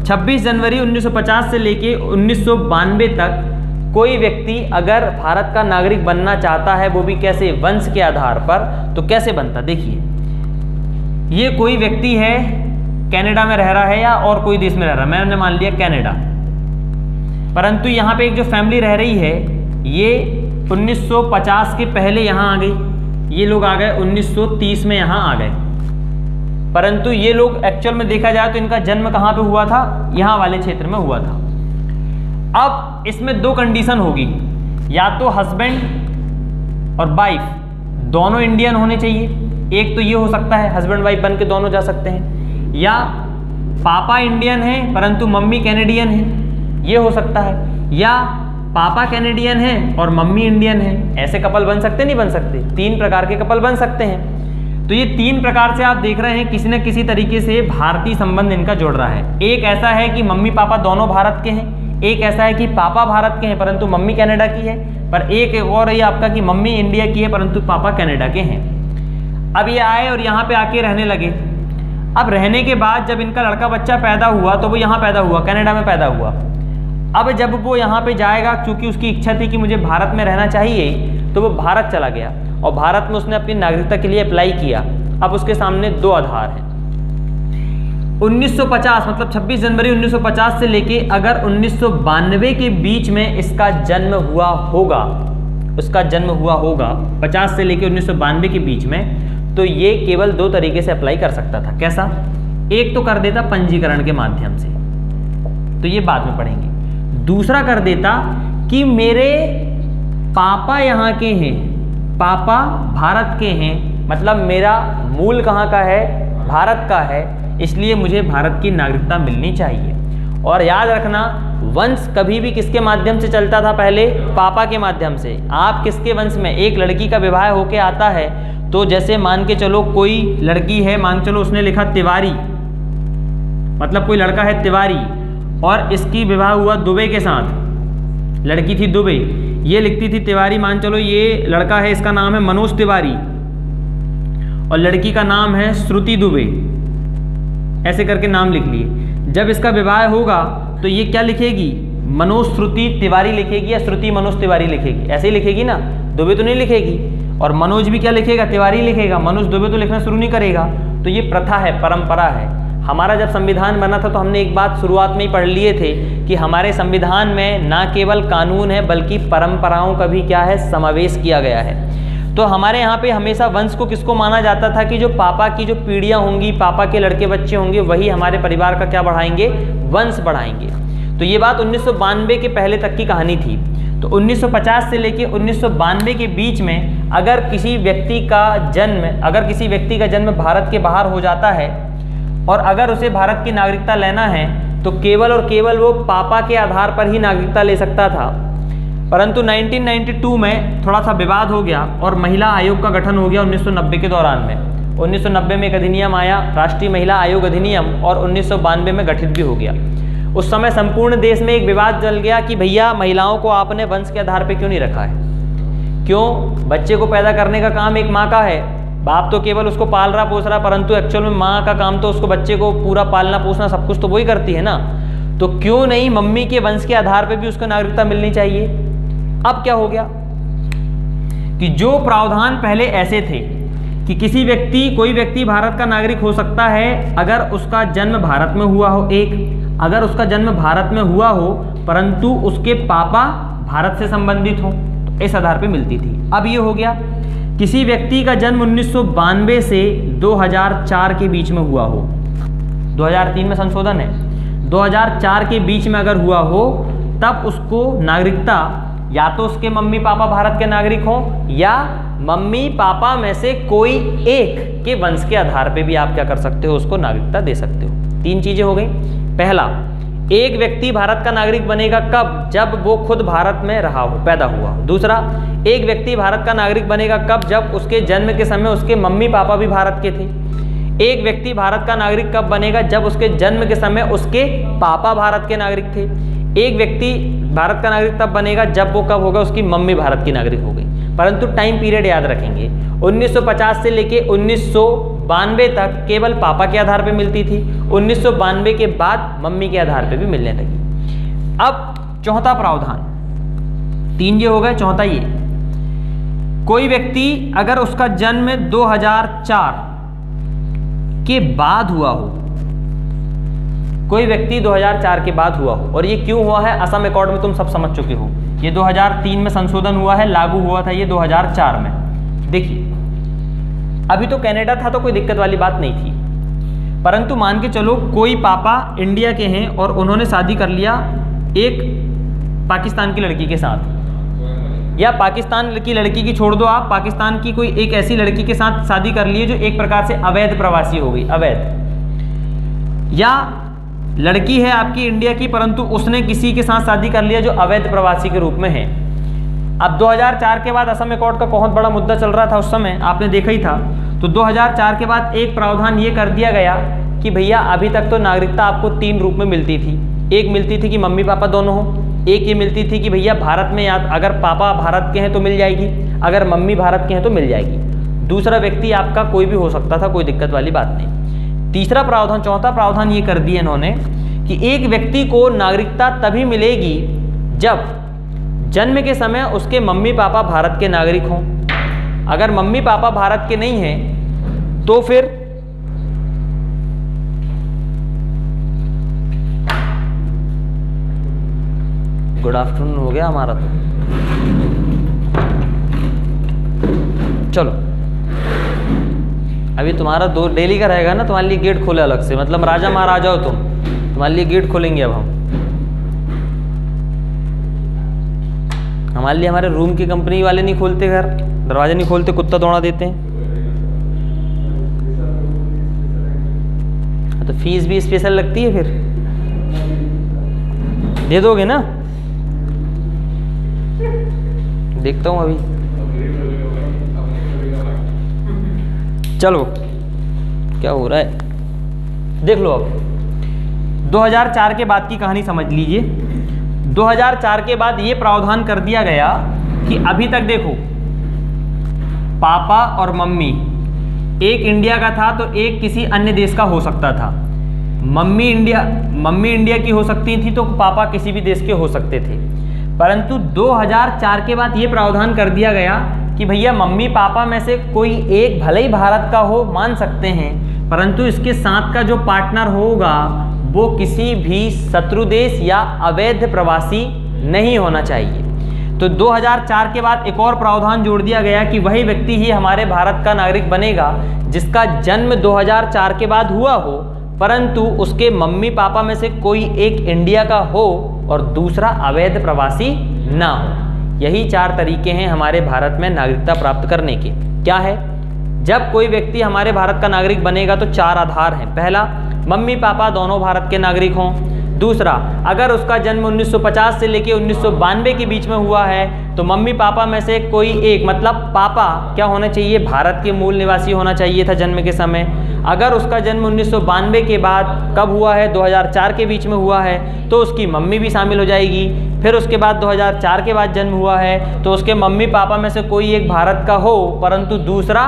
26 जनवरी 1950 से लेके 1992 तक कोई व्यक्ति अगर भारत का नागरिक बनना चाहता है, वो भी कैसे? वंश के आधार पर। तो कैसे बनता? देखिए, ये कोई व्यक्ति है कनाडा में रह रहा है या और कोई देश में रह रहा है, मैंने मान लिया कनाडा, परंतु यहाँ पे एक जो फैमिली रह रही है ये 1950 के पहले यहाँ आ गई, ये लोग आ गए 1930 में यहाँ आ गए। परंतु ये लोग एक्चुअल में देखा जाए तो इनका जन्म कहाँ पे हुआ था? यहाँ वाले क्षेत्र में हुआ था। अब इसमें 2 कंडीशन होगी, या तो हस्बैंड और वाइफ दोनों इंडियन होने चाहिए, एक तो ये हो सकता है हस्बैंड वाइफ बन के दोनों जा सकते हैं, या पापा इंडियन है परंतु मम्मी कैनेडियन है, ये हो सकता है, या पापा कैनेडियन है और मम्मी इंडियन है। ऐसे कपल बन सकते नहीं बन सकते? 3 प्रकार के कपल बन सकते हैं। तो ये 3 प्रकार से आप देख रहे हैं किसी न किसी तरीके से भारतीय संबंध इनका जोड़ रहा है। एक ऐसा है कि मम्मी पापा दोनों भारत के हैं, एक ऐसा है कि पापा भारत के हैं परंतु मम्मी कनाडा की है, पर एक और ये आपका कि मम्मी इंडिया की है परंतु पापा कनाडा के हैं। अब ये आए और यहाँ पे आके रहने लगे। अब रहने के बाद जब इनका लड़का बच्चा पैदा हुआ तो वो यहाँ पैदा हुआ, कनाडा में पैदा हुआ। अब जब वो यहाँ पे जाएगा, क्योंकि उसकी इच्छा थी कि मुझे भारत में रहना चाहिए, तो वो भारत चला गया और भारत में उसने अपनी नागरिकता के लिए अप्लाई किया। अब उसके सामने 2 आधार हैं, 1950 मतलब 26 जनवरी 1950 से लेके अगर 1992 के बीच में इसका जन्म हुआ होगा, उसका जन्म हुआ होगा 50 से लेके 1992 के बीच में, तो ये केवल दो तरीके से अप्लाई कर सकता था। कैसा? एक तो कर देता पंजीकरण के माध्यम से, तो ये बाद में पढ़ेंगे। दूसरा कर देता कि मेरे पापा यहाँ के हैं, पापा भारत के हैं, मतलब मेरा मूल कहाँ का है? भारत का है, इसलिए मुझे भारत की नागरिकता मिलनी चाहिए। और याद रखना, वंश कभी भी किसके माध्यम से चलता था? पहले पापा के माध्यम से। आप किसके वंश में? एक लड़की का विवाह होके आता है, तो जैसे मान के चलो कोई लड़की है, मान चलो उसने लिखा तिवारी, मतलब कोई लड़का है तिवारी और इसकी विवाह हुआ दुबे के साथ, लड़की थी दुबे, ये लिखती थी तिवारी, मान चलो ये लड़का है, इसका नाम है मनोज तिवारी और लड़की का नाम है श्रुति दुबे, ऐसे करके नाम लिख लिए। जब इसका विवाह होगा तो ये क्या लिखेगी? मनोज श्रुति तिवारी लिखेगी या श्रुति मनोज तिवारी लिखेगी? ऐसे ही लिखेगी ना, दुबे तो नहीं लिखेगी। और मनोज भी क्या लिखेगा? तिवारी लिखेगा। मनोज दुबे तो लिखना शुरू नहीं करेगा। तो ये प्रथा है, परंपरा है। हमारा जब संविधान बना था तो हमने एक बात शुरुआत में ही पढ़ लिए थे कि हमारे संविधान में ना केवल कानून है बल्कि परंपराओं का भी क्या है? समावेश किया गया है। तो हमारे यहाँ पे हमेशा वंश को किसको माना जाता था कि जो पापा की जो पीढ़ियाँ होंगी, पापा के लड़के बच्चे होंगे, वही हमारे परिवार का क्या बढ़ाएंगे? वंश बढ़ाएंगे। तो ये बात 1992 के पहले तक की कहानी थी। तो 1950 से लेके 1992 के बीच में अगर किसी व्यक्ति का जन्म भारत के बाहर हो जाता है और अगर उसे भारत की नागरिकता लेना है तो केवल और केवल वो पापा के आधार पर ही नागरिकता ले सकता था। परंतु 1992 में थोड़ा सा विवाद हो गया और महिला आयोग का गठन हो गया 1990 के दौरान में। 1990 में एक अधिनियम आया, राष्ट्रीय महिला आयोग अधिनियम, और 1992 में गठित भी हो गया। उस समय संपूर्ण देश में एक विवाद चल गया कि भैया महिलाओं को आपने वंश के आधार पर क्यों नहीं रखा है? क्यों? बच्चे को पैदा करने का काम एक माँ का है, बाप तो केवल उसको पाल रहा पोस रहा, परंतु एक्चुअल में माँ का काम तो उसको बच्चे को पूरा पालना पोसना सब कुछ तो वही करती है ना। तो क्यों नहीं मम्मी के वंश के आधार पर भी उसको नागरिकता मिलनी चाहिए? अब क्या हो गया कि जो प्रावधान पहले ऐसे थे कि कोई व्यक्ति भारत का नागरिक हो सकता है अगर उसका जन्म भारत में हुआ हो, अगर उसका जन्म भारत में हुआ हो परंतु उसके पापा भारत से संबंधित हो, तो इस आधार पे मिलती थी। अब ये हो गया किसी व्यक्ति का जन्म 1992 से 2004 के बीच में हुआ हो, 2003 में संशोधन है, 2004 के बीच में अगर हुआ हो तब उसको नागरिकता या तो उसके मम्मी पापा भारत के नागरिक हो या मम्मी पापा में से कोई एक के वंश के आधार पे भी आप क्या कर सकते हो? उसको नागरिकता दे सकते हो। तीन चीजें हो गई। पहला, एक व्यक्ति भारत का नागरिक बनेगा कब? जब वो खुद भारत में रहा हो, पैदा हुआ हो। दूसरा, एक व्यक्ति भारत का नागरिक बनेगा कब? जब उसके जन्म के समय उसके मम्मी पापा भी भारत के थे। एक व्यक्ति भारत का नागरिक कब बनेगा? जब उसके जन्म के समय उसके पापा भारत के नागरिक थे। एक व्यक्ति भारत का नागरिक तब बनेगा जब वो कब होगा? उसकी मम्मी भारत की नागरिक हो गई। परंतु टाइम पीरियड याद रखेंगे, 1950 से लेके 1992 तक केवल पापा के आधार पे मिलती थी, 1992 के बाद मम्मी के आधार पे भी मिलने लगी। अब चौथा प्रावधान, तीन ये हो गए, चौथा ये, कोई व्यक्ति अगर उसका जन्म 2004 के बाद हुआ हो, कोई व्यक्ति 2004 के बाद हुआ हो, और ये क्यों हुआ है असम अकॉर्ड में तुम सब समझ चुके हो। ये 2003 में संशोधन हुआ है, लागू हुआ था ये 2004 में। देखिए अभी तो कनाडा था तो कोई दिक्कत वाली बात नहीं थी, परंतु मान के चलो कोई पापा इंडिया के हैं और उन्होंने शादी कर लिया एक पाकिस्तान की लड़की के साथ, या पाकिस्तान की लड़की की छोड़ दो आप, पाकिस्तान की कोई एक ऐसी लड़की के साथ शादी कर ली है जो एक प्रकार से अवैध प्रवासी हो गई, अवैध, या लड़की है आपकी इंडिया की परंतु उसने किसी के साथ शादी कर लिया जो अवैध प्रवासी के रूप में है। अब 2004 के बाद असम अकॉर्ड का बहुत बड़ा मुद्दा चल रहा था उस समय, आपने देखा ही था। तो 2004 के बाद एक प्रावधान ये कर दिया गया कि भैया अभी तक तो नागरिकता आपको तीन रूप में मिलती थी। एक मिलती थी कि मम्मी पापा दोनों हो, एक ये मिलती थी कि भैया भारत में या अगर पापा भारत के हैं तो मिल जाएगी, अगर मम्मी भारत के हैं तो मिल जाएगी। दूसरा व्यक्ति आपका कोई भी हो सकता था, कोई दिक्कत वाली बात नहीं। तीसरा प्रावधान, चौथा प्रावधान ये कर दिया इन्होंने कि एक व्यक्ति को नागरिकता तभी मिलेगी जब जन्म के समय उसके मम्मी पापा भारत के नागरिक हों। अगर मम्मी पापा भारत के नहीं हैं तो फिर गुड आफ्टरनून हो गया हमारा तो। चलो अभी तुम्हारा दो डेली का रहेगा ना, तुम्हारे लिए गेट खोले अलग से, मतलब राजा महाराजा हो तुम, तुम्हारे लिए गेट खोलेंगे अब हम। हमारे लिए हमारे रूम की कंपनी वाले नहीं खोलते, घर दरवाजा नहीं खोलते, कुत्ता दौड़ा देते हैं। तो फीस भी स्पेशल लगती है, फिर दे दोगे ना? देखता हूँ अभी। चलो क्या हो रहा है देख लो। अब 2004 के बाद की कहानी समझ लीजिए। 2004 के बाद ये प्रावधान कर दिया गया कि अभी तक देखो, पापा और मम्मी एक इंडिया का था तो एक किसी अन्य देश का हो सकता था। मम्मी इंडिया की हो सकती थी तो पापा किसी भी देश के हो सकते थे। परंतु 2004 के बाद ये प्रावधान कर दिया गया कि भैया मम्मी पापा में से कोई एक भले ही भारत का हो, मान सकते हैं, परंतु इसके साथ का जो पार्टनर होगा वो किसी भी शत्रु देश या अवैध प्रवासी नहीं होना चाहिए। तो 2004 के बाद एक और प्रावधान जोड़ दिया गया कि वही व्यक्ति ही हमारे भारत का नागरिक बनेगा जिसका जन्म 2004 के बाद हुआ हो, परंतु उसके मम्मी पापा में से कोई एक इंडिया का हो और दूसरा अवैध प्रवासी ना हो। यही 4 तरीके हैं हमारे भारत में नागरिकता प्राप्त करने के। क्या है? जब कोई व्यक्ति हमारे भारत का नागरिक बनेगा तो 4 आधार हैं। पहला, मम्मी पापा दोनों भारत के नागरिक हों। दूसरा, अगर उसका जन्म 1950 से लेकर 1992 के बीच में हुआ है तो मम्मी पापा में से कोई एक, मतलब पापा क्या होना चाहिए, भारत के मूल निवासी होना चाहिए था जन्म के समय। अगर उसका जन्म 1992 के बाद कब हुआ है, 2004 के बीच में हुआ है, तो उसकी मम्मी भी शामिल हो जाएगी। फिर उसके बाद 2004 के बाद जन्म हुआ है तो उसके मम्मी पापा में से कोई एक भारत का हो परंतु दूसरा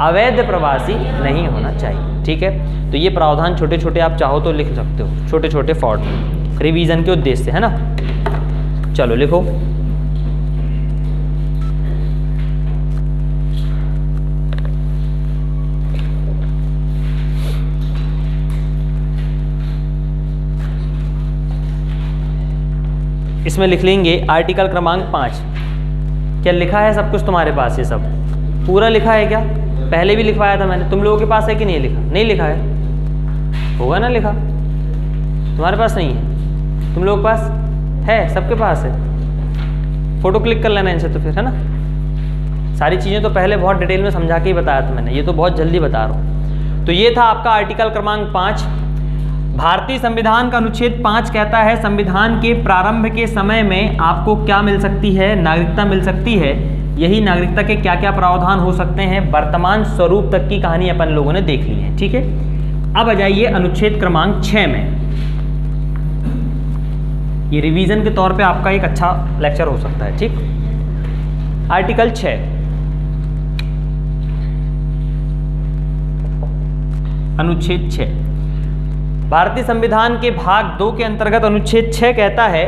अवैध प्रवासी नहीं होना चाहिए। ठीक है, तो ये प्रावधान छोटे छोटे आप चाहो तो लिख सकते हो, छोटे छोटे फॉर्म में, रिवीजन के उद्देश्य से, है ना। चलो लिखो। इसमें लिख लेंगे आर्टिकल क्रमांक 5। क्या लिखा है सब कुछ तुम्हारे पास? ये सब पूरा लिखा है क्या? पहले भी लिखवाया था मैंने, तुम लोगों के पास है कि नहीं लिखा? नहीं लिखा है, होगा ना लिखा, तुम्हारे पास नहीं है, तुम लोगों के पास है, सबके पास है। फोटो क्लिक कर लेना इनसे तो फिर, है ना। सारी चीज़ें तो पहले बहुत डिटेल में समझा के ही बताया था मैंने, ये तो बहुत जल्दी बता रहा हूँ। तो ये था आपका आर्टिकल क्रमांक 5। भारतीय संविधान का अनुच्छेद 5 कहता है संविधान के प्रारंभ के समय में आपको क्या मिल सकती है, नागरिकता मिल सकती है। यही नागरिकता के क्या क्या प्रावधान हो सकते हैं, वर्तमान स्वरूप तक की कहानी अपन लोगों ने देख ली है। ठीक है, अब आ जाइए अनुच्छेद क्रमांक 6 में। ये रिवीजन के तौर पे आपका एक अच्छा लेक्चर हो सकता है। ठीक, आर्टिकल 6, अनुच्छेद 6 भारतीय संविधान के भाग 2 के अंतर्गत अनुच्छेद 6 कहता है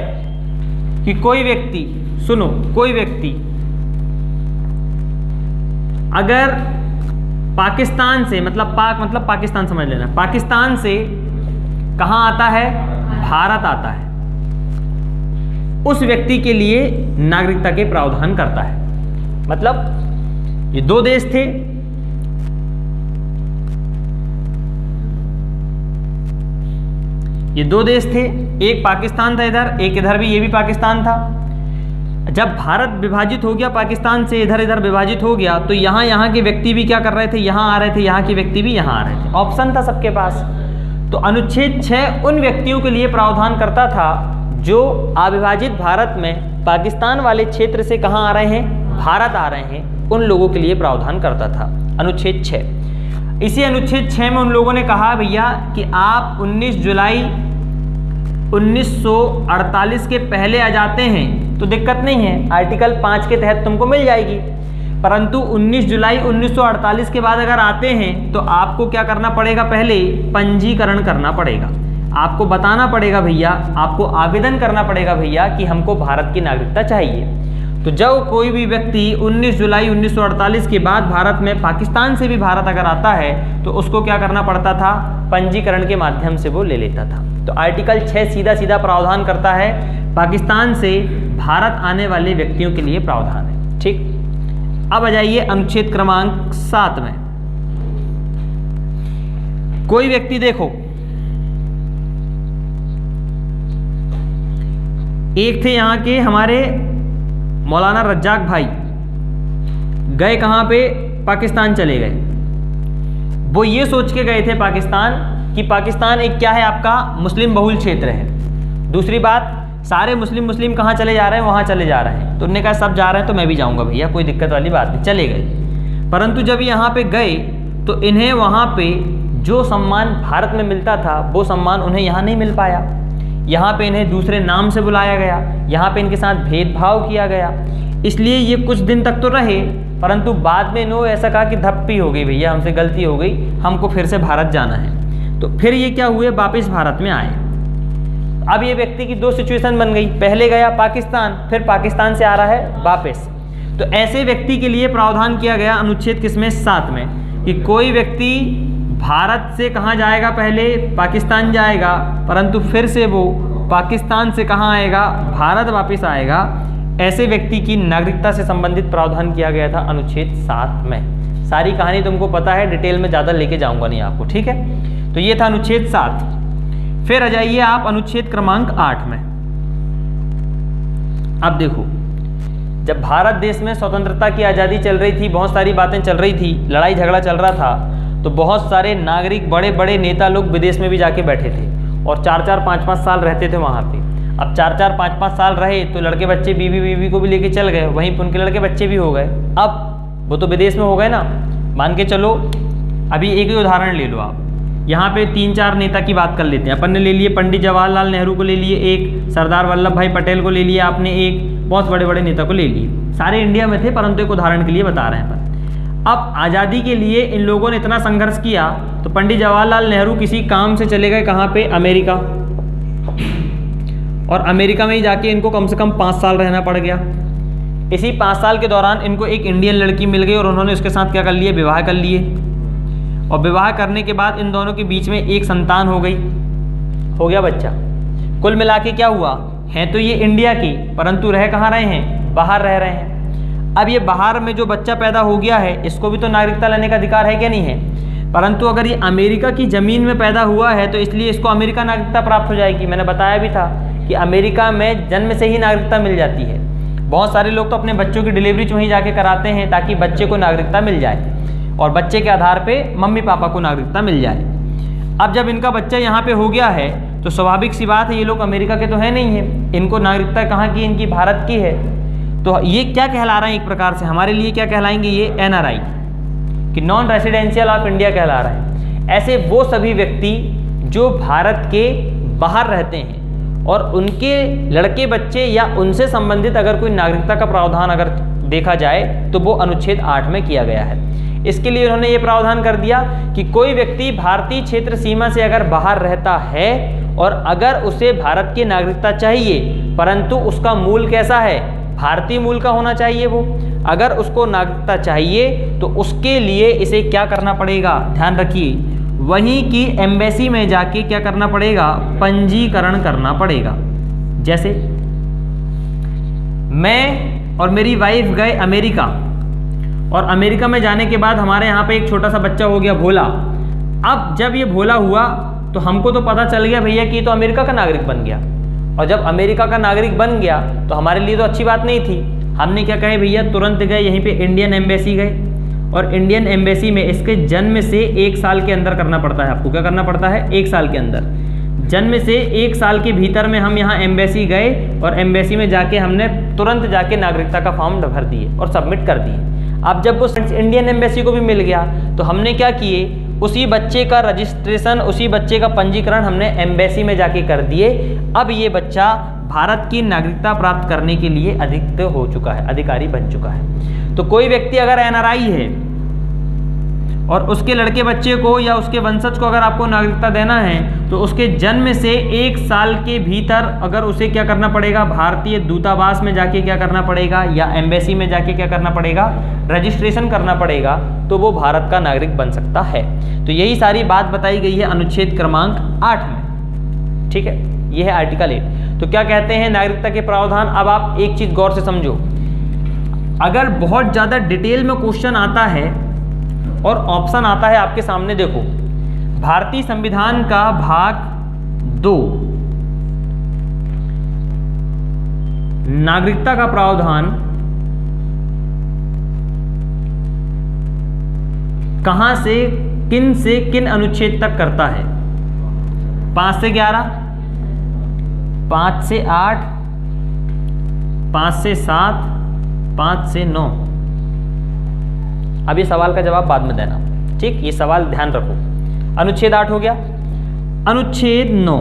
कि कोई व्यक्ति, सुनो, कोई व्यक्ति अगर पाकिस्तान से, मतलब पाकिस्तान समझ लेना, पाकिस्तान से कहाँ आता है, भारत आता है, उस व्यक्ति के लिए नागरिकता के प्रावधान करता है। मतलब ये 2 देश थे, ये 2 देश थे, एक पाकिस्तान था इधर, एक इधर भी, ये भी पाकिस्तान था। जब भारत विभाजित हो गया, पाकिस्तान से इधर इधर विभाजित हो गया, तो यहाँ के व्यक्ति भी क्या कर रहे थे, यहाँ आ रहे थे, यहाँ के व्यक्ति भी यहाँ आ रहे थे, ऑप्शन था सबके पास। तो अनुच्छेद 6 उन व्यक्तियों के लिए प्रावधान करता था जो अविभाजित भारत में पाकिस्तान वाले क्षेत्र से कहाँ आ रहे हैं, भारत आ रहे हैं, उन लोगों के लिए प्रावधान करता था अनुच्छेद 6। इसी अनुच्छेद 6 में उन लोगों ने कहा भैया कि आप 19 जुलाई 1948 के पहले आ जाते हैं तो दिक्कत नहीं है, आर्टिकल 5 के तहत तुमको मिल जाएगी। परंतु 19 जुलाई 1948 के बाद अगर आते हैं तो आपको क्या करना पड़ेगा, पहले पंजीकरण करना पड़ेगा, आपको बताना पड़ेगा भैया, आपको आवेदन करना पड़ेगा भैया कि हमको भारत की नागरिकता चाहिए। तो जब कोई भी व्यक्ति 19 जुलाई 1948 के बाद भारत में, पाकिस्तान से भी भारत अगर आता है तो उसको क्या करना पड़ता था, पंजीकरण के माध्यम से वो ले लेता था। तो आर्टिकल 6 सीधा सीधा प्रावधान करता है पाकिस्तान से भारत आने वाले व्यक्तियों के लिए प्रावधान है। ठीक, अब आ जाइए अनुच्छेद क्रमांक 7 में। कोई व्यक्ति देखो, एक थे यहां के हमारे मौलाना रज्जाक भाई, गए कहां पे, पाकिस्तान चले गए। वो ये सोच के गए थे पाकिस्तान कि पाकिस्तान एक क्या है आपका मुस्लिम बहुल क्षेत्र है। दूसरी बात, सारे मुस्लिम कहाँ चले जा रहे हैं, वहाँ चले जा रहे हैं। तो उन्होंने कहा सब जा रहे हैं तो मैं भी जाऊँगा भैया, कोई दिक्कत वाली बात नहीं, चले गए। परंतु जब यहाँ पे गए तो इन्हें वहाँ पे जो सम्मान भारत में मिलता था वो सम्मान उन्हें यहाँ नहीं मिल पाया। यहाँ पे इन्हें दूसरे नाम से बुलाया गया, यहाँ पे इनके साथ भेदभाव किया गया। इसलिए ये कुछ दिन तक तो रहे, परंतु बाद में इन्होंने ऐसा कहा कि धप्पी हो गई भैया, हमसे गलती हो गई, हमको फिर से भारत जाना है। तो फिर ये क्या हुए, वापस भारत में आए। अब ये व्यक्ति की दो सिचुएशन बन गई, पहले गया पाकिस्तान, फिर पाकिस्तान से आ रहा है वापस। तो ऐसे व्यक्ति के लिए प्रावधान किया गया अनुच्छेद किसमें, 7 में, कि कोई व्यक्ति भारत से कहाँ जाएगा, पहले पाकिस्तान जाएगा, परंतु फिर से वो पाकिस्तान से कहाँ आएगा, भारत वापस आएगा। ऐसे व्यक्ति की नागरिकता से संबंधित प्रावधान किया गया था अनुच्छेद 7 में। सारी कहानी तुमको पता है, डिटेल में ज़्यादा लेके जाऊंगा नहीं आपको, ठीक है। तो ये था अनुच्छेद 7। फिर आ जाइए आप अनुच्छेद क्रमांक 8 में। अब देखो, जब भारत देश में स्वतंत्रता की आज़ादी चल रही थी, बहुत सारी बातें चल रही थी, लड़ाई झगड़ा चल रहा था, तो बहुत सारे नागरिक, बड़े बड़े नेता लोग विदेश में भी जाके बैठे थे और 4-4, 5-5 साल रहते थे वहाँ पे। अब 4-4, 5-5 साल रहे तो लड़के बच्चे, बीवी को भी लेके चल गए, वहीं पर उनके लड़के बच्चे भी हो गए। अब वो तो विदेश में हो गए ना, मान के चलो। अभी एक ही उदाहरण ले लो आप, यहाँ पे 3-4 नेता की बात कर लेते हैं। अपन ने ले लिए पंडित जवाहरलाल नेहरू को ले लिए एक, सरदार वल्लभ भाई पटेल को ले लिया आपने एक, बहुत बड़े बड़े नेता को ले लिए। सारे इंडिया में थे, परंतु एक उदाहरण के लिए बता रहे हैं अपन। अब आज़ादी के लिए इन लोगों ने इतना संघर्ष किया, तो पंडित जवाहरलाल नेहरू किसी काम से चले गए कहाँ पे, अमेरिका। और अमेरिका में ही जाके इनको कम से कम 5 साल रहना पड़ गया। इसी 5 साल के दौरान इनको एक इंडियन लड़की मिल गई और उन्होंने उसके साथ क्या कर लिए, विवाह कर लिए। और विवाह करने के बाद इन दोनों के बीच में एक संतान हो गई, हो गया बच्चा। कुल मिला के क्या हुआ, हैं तो ये इंडिया की, परंतु रह कहाँ रहे हैं, बाहर रह रहे हैं। अब ये बाहर में जो बच्चा पैदा हो गया है, इसको भी तो नागरिकता लेने का अधिकार है क्या, नहीं है। परंतु अगर ये अमेरिका की ज़मीन में पैदा हुआ है तो इसलिए इसको अमेरिका नागरिकता प्राप्त हो जाएगी। मैंने बताया भी था कि अमेरिका में जन्म से ही नागरिकता मिल जाती है। बहुत सारे लोग तो अपने बच्चों की डिलीवरी वहीं जाके कराते हैं ताकि बच्चे को नागरिकता मिल जाए और बच्चे के आधार पे मम्मी पापा को नागरिकता मिल जाए। अब जब इनका बच्चा यहाँ पे हो गया है तो स्वाभाविक सी बात है, ये लोग अमेरिका के तो है नहीं है, इनको नागरिकता कहाँ की, इनकी भारत की है। तो ये क्या कहला रहे हैं, एक प्रकार से हमारे लिए क्या कहलाएंगे, ये NRI, कि नॉन रेसिडेंशियल ऑफ इंडिया कहला रहे हैं। ऐसे वो सभी व्यक्ति जो भारत के बाहर रहते हैं और उनके लड़के बच्चे या उनसे संबंधित अगर कोई नागरिकता का प्रावधान अगर देखा जाए तो वो अनुच्छेद 8 में किया गया है। इसके लिए उन्होंने ये प्रावधान कर दिया कि कोई व्यक्ति भारतीय क्षेत्र सीमा से अगर बाहर रहता है और अगर उसे भारत की नागरिकता चाहिए, परंतु उसका मूल कैसा है, भारतीय मूल का होना चाहिए वो, अगर उसको नागरिकता चाहिए तो उसके लिए इसे क्या करना पड़ेगा, ध्यान रखिए, वहीं की एम्बेसी में जाके क्या करना पड़ेगा, पंजीकरण करना पड़ेगा। जैसे मैं और मेरी वाइफ गए अमेरिका और अमेरिका में जाने के बाद हमारे यहाँ पे एक छोटा सा बच्चा हो गया भोला। अब जब ये भोला हुआ तो हमको तो पता चल गया भैया कि ये तो अमेरिका का नागरिक बन गया, और जब अमेरिका का नागरिक बन गया तो हमारे लिए तो अच्छी बात नहीं थी। हमने क्या कहे भैया, तुरंत गए यहीं पे इंडियन एम्बेसी गए और इंडियन एम्बेसी में इसके जन्म से 1 साल के अंदर करना पड़ता है। आपको क्या करना पड़ता है, 1 साल के अंदर, जन्म से 1 साल के भीतर में हम यहाँ एम्बेसी गए और एम्बेसी में जाके हमने तुरंत जाके नागरिकता का फॉर्म भर दिए और सबमिट कर दिए। अब जब वो इंडियन एम्बेसी को भी मिल गया तो हमने क्या किए, उसी बच्चे का रजिस्ट्रेशन, उसी बच्चे का पंजीकरण हमने एम्बेसी में जाके कर दिए। अब ये बच्चा भारत की नागरिकता प्राप्त करने के लिए अधिकृत हो चुका है, अधिकारी बन चुका है। तो कोई व्यक्ति अगर NRI है और उसके लड़के बच्चे को या उसके वंशज को अगर आपको नागरिकता देना है तो उसके जन्म से 1 साल के भीतर अगर उसे क्या करना पड़ेगा, भारतीय दूतावास में जाके क्या करना पड़ेगा या एम्बेसी में जाके क्या करना पड़ेगा, रजिस्ट्रेशन करना पड़ेगा, तो वो भारत का नागरिक बन सकता है। तो यही सारी बात बताई गई है अनुच्छेद क्रमांक 8 में, ठीक है, ये है आर्टिकल 8। तो क्या कहते हैं नागरिकता के प्रावधान। अब आप एक चीज गौर से समझो, अगर बहुत ज्यादा डिटेल में क्वेश्चन आता है और ऑप्शन आता है आपके सामने, देखो भारतीय संविधान का भाग 2 नागरिकता का प्रावधान कहां से किन अनुच्छेद तक करता है। 5 से 11, 5 से 8, 5 से 7, 5 से 9। अब ये सवाल का जवाब बाद में देना, ठीक, ये सवाल ध्यान रखो। अनुच्छेद 8 हो गया, अनुच्छेद 9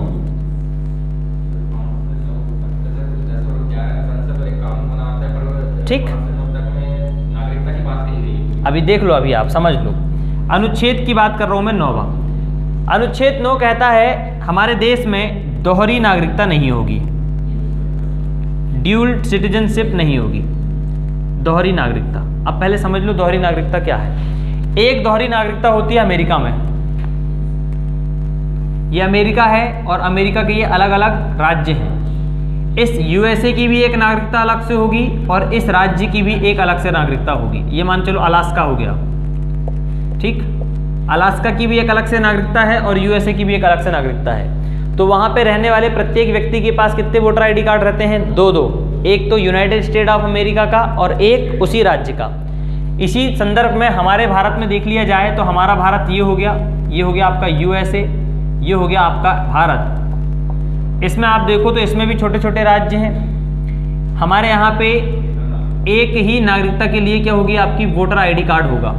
ठीक, अभी देख लो, अभी आप समझ लो। अनुच्छेद की बात कर रहा हूं मैं 9वां। अनुच्छेद 9 कहता है हमारे देश में दोहरी नागरिकता नहीं होगी, ड्यूल सिटीजनशिप नहीं होगी, दोहरी नागरिकता। अब पहले समझ लो दोहरी नागरिकता क्या है। एक दोहरी नागरिकता होती है अमेरिका में, ये अमेरिका है और अमेरिका के ये अलग अलग राज्य हैं। इस यूएसए की भी एक नागरिकता अलग से होगी और इस राज्य की भी एक अलग से नागरिकता होगी। ये मान चलो अलास्का हो गया, ठीक, अलास्का की भी एक अलग से नागरिकता है और यूएसए की भी एक अलग से नागरिकता है। तो वहां पे रहने वाले प्रत्येक व्यक्ति के पास कितने वोटर आईडी कार्ड रहते हैं? 2-2, एक तो यूनाइटेड स्टेट ऑफ अमेरिका का और एक उसी राज्य का। इसी संदर्भ में हमारे भारत में देख लिया जाए तो हमारा भारत ये हो गया आपका यूएसए, ये हो गया आपका भारत। इसमें आप देखो तो इसमें भी छोटे छोटे राज्य हैं। हमारे यहाँ पे एक ही नागरिकता के लिए क्या होगी आपकी वोटर आईडी कार्ड होगा।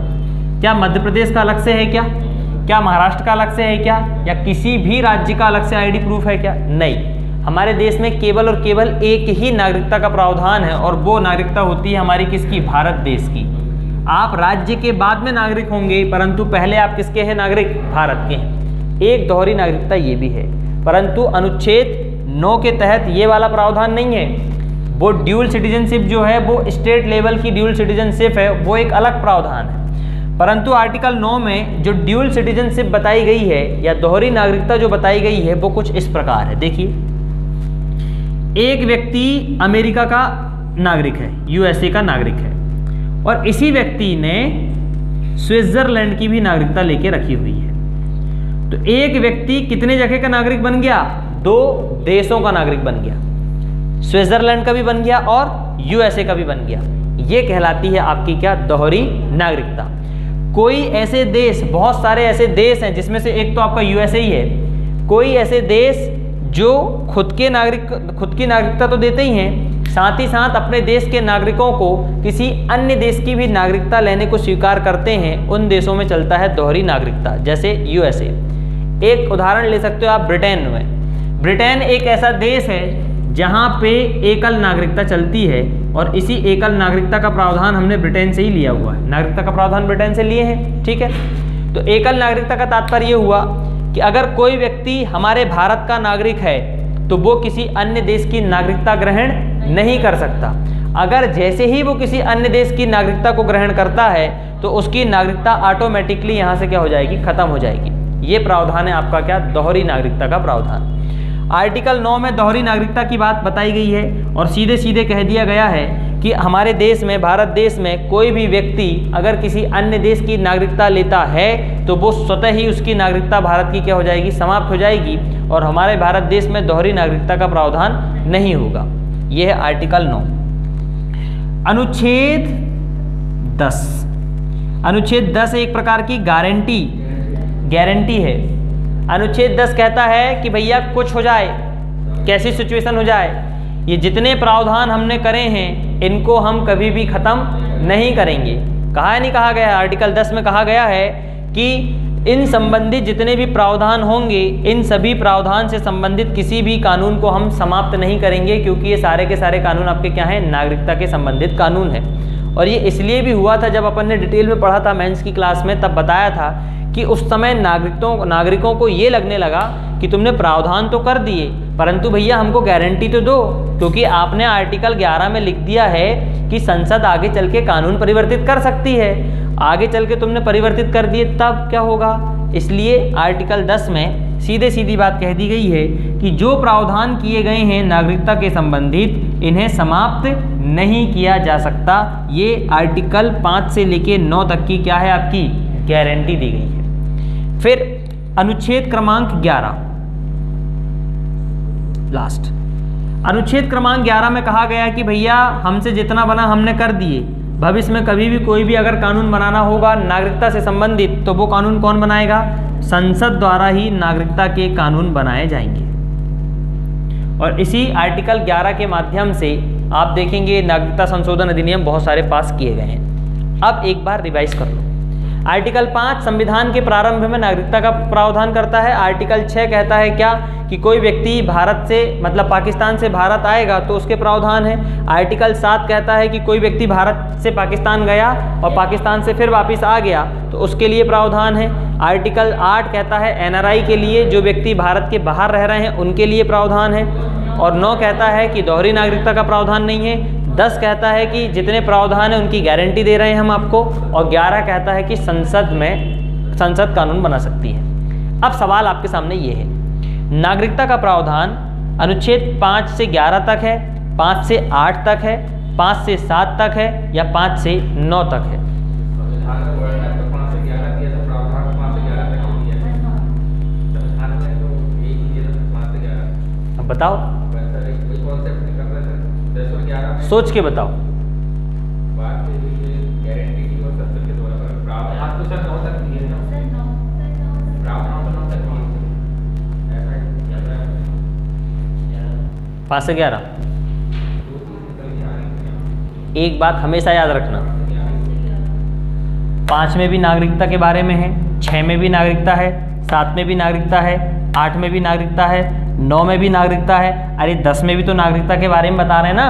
क्या मध्य प्रदेश का अलग से है क्या महाराष्ट्र का अलग से है क्या, या किसी भी राज्य का अलग से आईडी प्रूफ है क्या? नहीं, हमारे देश में केवल और केवल एक ही नागरिकता का प्रावधान है और वो नागरिकता होती है हमारी किसकी? भारत देश की। आप राज्य के बाद में नागरिक होंगे परंतु पहले आप किसके हैं नागरिक? भारत के हैं। एक दोहरी नागरिकता ये भी है, परंतु अनुच्छेद 9 के तहत ये वाला प्रावधान नहीं है। वो ड्यूल सिटीजनशिप जो है वो स्टेट लेवल की ड्यूल सिटीजनशिप है, वो एक अलग प्रावधान है। परंतु आर्टिकल 9 में जो ड्यूल सिटीजनशिप बताई गई है या दोहरी नागरिकता जो बताई गई है वो कुछ इस प्रकार है। देखिए, एक व्यक्ति अमेरिका का नागरिक है, यूएसए का नागरिक है, और इसी व्यक्ति ने स्विट्जरलैंड की भी नागरिकता लेके रखी हुई है। तो एक व्यक्ति कितने जगह का नागरिक बन गया? 2 देशों का नागरिक बन गया, स्विट्जरलैंड का भी बन गया और यूएसए का भी बन गया। ये कहलाती है आपकी क्या? दोहरी नागरिकता। कोई ऐसे देश, बहुत सारे ऐसे देश हैं जिसमें से एक तो आपका यूएसए ही है। कोई ऐसे देश जो खुद की नागरिकता तो देते ही हैं, साथ ही साथ अपने देश के नागरिकों को किसी अन्य देश की भी नागरिकता लेने को स्वीकार करते हैं। उन देशों में चलता है दोहरी नागरिकता, जैसे यूएसए। एक उदाहरण ले सकते हो आप ब्रिटेन में। ब्रिटेन एक ऐसा देश है जहाँ पे एकल नागरिकता चलती है और इसी एकल नागरिकता का प्रावधान हमने ब्रिटेन से ही लिया हुआ है। नागरिकता का प्रावधान ब्रिटेन से लिए हैं, ठीक है। तो एकल नागरिकता का तात्पर्य हुआ कि अगर कोई व्यक्ति हमारे भारत का नागरिक है तो वो किसी अन्य देश की नागरिकता ग्रहण नहीं कर सकता। अगर जैसे ही वो किसी अन्य देश की नागरिकता को ग्रहण करता है तो उसकी नागरिकता ऑटोमेटिकली यहाँ से क्या हो जाएगी? खत्म हो जाएगी। ये प्रावधान है आपका क्या? दोहरी नागरिकता का प्रावधान। आर्टिकल 9 में दोहरी नागरिकता की बात बताई गई है और सीधे सीधे कह दिया गया है कि हमारे देश में, भारत देश में कोई भी व्यक्ति अगर किसी अन्य देश की नागरिकता लेता है तो वो स्वतः ही उसकी नागरिकता भारत की क्या हो जाएगी? समाप्त हो जाएगी और हमारे भारत देश में दोहरी नागरिकता का प्रावधान नहीं होगा। यह है आर्टिकल 9। अनुच्छेद 10। अनुच्छेद 10 एक प्रकार की गारंटी है। अनुच्छेद 10 कहता है कि भैया कुछ हो जाए, कैसी सिचुएशन हो जाए, ये जितने प्रावधान हमने करे हैं इनको हम कभी भी खत्म नहीं करेंगे। कहा नहीं कहा गया है? आर्टिकल 10 में कहा गया है कि इन संबंधित जितने भी प्रावधान होंगे, इन सभी प्रावधान से संबंधित किसी भी कानून को हम समाप्त नहीं करेंगे, क्योंकि ये सारे के सारे कानून आपके क्या हैं? नागरिकता के संबंधित कानून हैं। और ये इसलिए भी हुआ था, जब अपन ने डिटेल में पढ़ा था मेंस की क्लास में, तब बताया था कि उस समय नागरिकों को ये लगने लगा कि तुमने प्रावधान तो कर दिए परंतु भैया हमको गारंटी तो दो, क्योंकि आपने आर्टिकल 11 में लिख दिया है कि संसद आगे चल के कानून परिवर्तित कर सकती है। आगे चल के तुमने परिवर्तित कर दिए तब क्या होगा? इसलिए आर्टिकल 10 में सीधे सीधी बात कह दी गई है कि जो प्रावधान किए गए हैं नागरिकता के संबंधित, इन्हें समाप्त नहीं किया जा सकता। ये आर्टिकल 5 से लेके 9 तक की क्या है आपकी गारंटी दी गई है। फिर अनुच्छेद क्रमांक 11 लास्ट, अनुच्छेद क्रमांक 11 में कहा गया कि भैया हमसे जितना बना हमने कर दिए, भविष्य में कभी भी कोई भी अगर कानून बनाना होगा नागरिकता से संबंधित तो वो कानून कौन बनाएगा? संसद द्वारा ही नागरिकता के कानून बनाए जाएंगे। और इसी आर्टिकल 11 के माध्यम से आप देखेंगे नागरिकता संशोधन अधिनियम बहुत सारे पास किए गए हैं। अब एक बार रिवाइज कर लो। आर्टिकल 5 संविधान के प्रारंभ में नागरिकता का प्रावधान करता है। आर्टिकल 6 कहता है क्या कि कोई व्यक्ति भारत से मतलब पाकिस्तान से भारत आएगा तो उसके प्रावधान है। आर्टिकल 7 कहता है कि कोई व्यक्ति भारत से पाकिस्तान गया और पाकिस्तान से फिर वापस आ गया तो उसके लिए प्रावधान है। आर्टिकल 8 कहता है एनआरआई के लिए, जो व्यक्ति भारत के बाहर रह रहे हैं उनके लिए प्रावधान है। और 9 कहता है कि दोहरी नागरिकता का प्रावधान नहीं है। 10 कहता है कि जितने प्रावधान है उनकी गारंटी दे रहे हैं हम आपको। और 11 कहता है कि संसद कानून बना सकती है। अब सवाल आपके सामने ये है, नागरिकता का प्रावधान अनुच्छेद 5 से 11 तक है, 5 से 8 तक है, 5 से 7 तक है या 5 से 9 तक है? अब बताओ, सोच के बताओ। पाँच से 11। एक बात हमेशा याद रखना, 5 में भी नागरिकता के बारे में है, 6 में भी नागरिकता है, 7 में भी नागरिकता है, 8 में भी नागरिकता है, 9 में भी नागरिकता है। अरे 10 में भी तो नागरिकता के बारे में बता रहे हैं ना,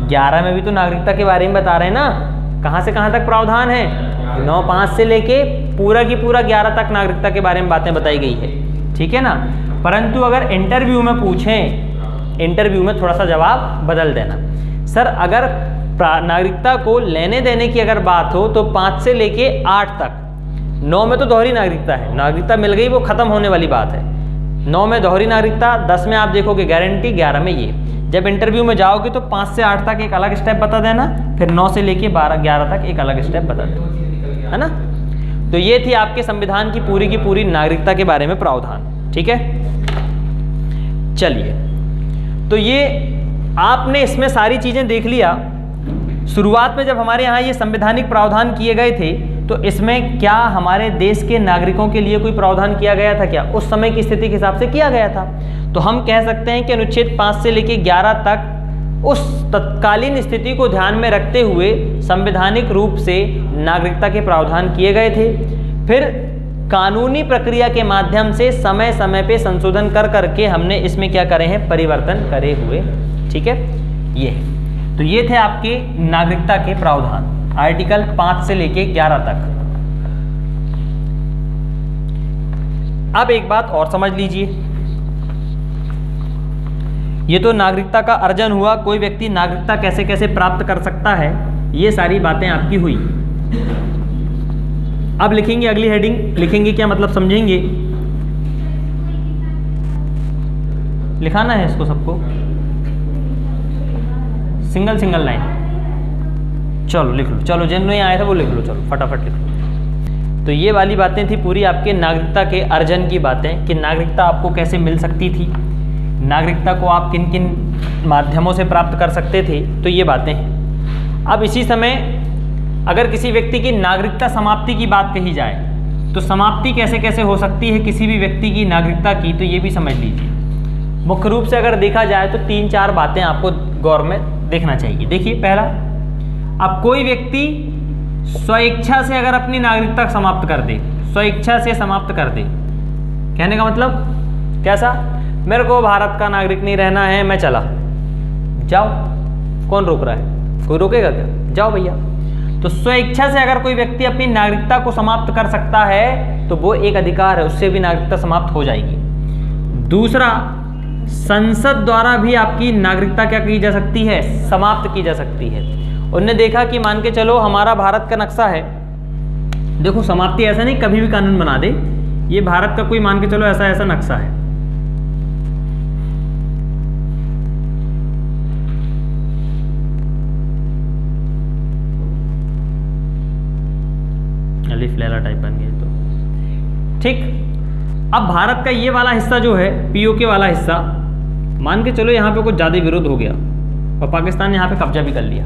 11 में भी तो नागरिकता के बारे में बता रहे हैं ना। कहाँ से कहाँ तक प्रावधान है? 9 5 से लेके पूरा की पूरा 11 तक नागरिकता के बारे में बातें बताई गई है, ठीक है ना। परंतु अगर इंटरव्यू में पूछें, इंटरव्यू में थोड़ा सा जवाब बदल देना। सर अगर नागरिकता को लेने देने की अगर बात हो तो 5 से लेके 8 तक, 9 में तो दोहरी नागरिकता है, नागरिकता मिल गई वो खत्म होने वाली बात है। 9 में दोहरी नागरिकता, 10 में आप देखोगे गारंटी, 11 में ये। जब इंटरव्यू में जाओगे तो 5 से 8 तक एक अलग स्टेप बता देना, फिर 9 से लेके 11 तक एक अलग स्टेप बता देना, है ना। तो ये थी आपके संविधान की पूरी नागरिकता के बारे में प्रावधान, ठीक है। चलिए, तो ये आपने इसमें सारी चीज़ें देख लिया। शुरुआत में जब हमारे यहाँ ये संवैधानिक प्रावधान किए गए थे तो इसमें क्या हमारे देश के नागरिकों के लिए कोई प्रावधान किया गया था क्या? उस समय की स्थिति के हिसाब से किया गया था। तो हम कह सकते हैं कि अनुच्छेद 5 से लेकर 11 तक उस तत्कालीन स्थिति को ध्यान में रखते हुए संवैधानिक रूप से नागरिकता के प्रावधान किए गए थे। फिर कानूनी प्रक्रिया के माध्यम से समय समय पे संशोधन कर करके हमने इसमें क्या करे हैं? परिवर्तन करे हुए, ठीक है। ये है, तो ये थे आपके नागरिकता के प्रावधान आर्टिकल 5 से लेके 11 तक। अब एक बात और समझ लीजिए, ये तो नागरिकता का अर्जन हुआ, कोई व्यक्ति नागरिकता कैसे कैसे प्राप्त कर सकता है, ये सारी बातें आपकी हुई। अब लिखेंगे अगली हेडिंग, लिखेंगे क्या मतलब समझेंगे, लिखाना है इसको सबको सिंगल लाइन। चलो लिख लो, चलो जिन नहीं आया था वो लिख लो, चलो फटाफट लिख लो। तो ये वाली बातें थी पूरी आपके नागरिकता के अर्जन की बातें, कि नागरिकता आपको कैसे मिल सकती थी, नागरिकता को आप किन किन माध्यमों से प्राप्त कर सकते थे, तो ये बातें हैं। अब इसी समय अगर किसी व्यक्ति की नागरिकता समाप्ति की बात कही जाए तो समाप्ति कैसे कैसे हो सकती है किसी भी व्यक्ति की नागरिकता की, तो ये भी समझ लीजिए। मुख्य रूप से अगर देखा जाए तो 3-4 बातें आपको गौर में देखना चाहिए। देखिए, पहला, अब कोई व्यक्ति स्वेच्छा से अगर अपनी नागरिकता समाप्त कर दे, स्वेच्छा से समाप्त कर दे, कहने का मतलब कैसा? मेरे को भारत का नागरिक नहीं रहना है, मैं चला, जाओ, कौन रोक रहा है? कोई रोकेगा क्या? जाओ भैया। तो स्वेच्छा से अगर कोई व्यक्ति अपनी नागरिकता को समाप्त कर सकता है तो वो एक अधिकार है, उससे भी नागरिकता समाप्त हो जाएगी। दूसरा, संसद द्वारा भी आपकी नागरिकता क्या की जा सकती है? समाप्त की जा सकती है। उन्होंने देखा कि मान के चलो हमारा भारत का नक्शा है, देखो समाप्ति ऐसा नहीं कभी भी कानून बना दे, ये भारत का कोई मान के चलो ऐसा ऐसा नक्शा है, अलिफ लैला टाइप बन गए तो ठीक। अब भारत का ये वाला हिस्सा जो है पीओके वाला हिस्सा, मान के चलो यहाँ पे कुछ ज़्यादा विरोध हो गया और पाकिस्तान ने यहाँ पे कब्जा भी कर लिया,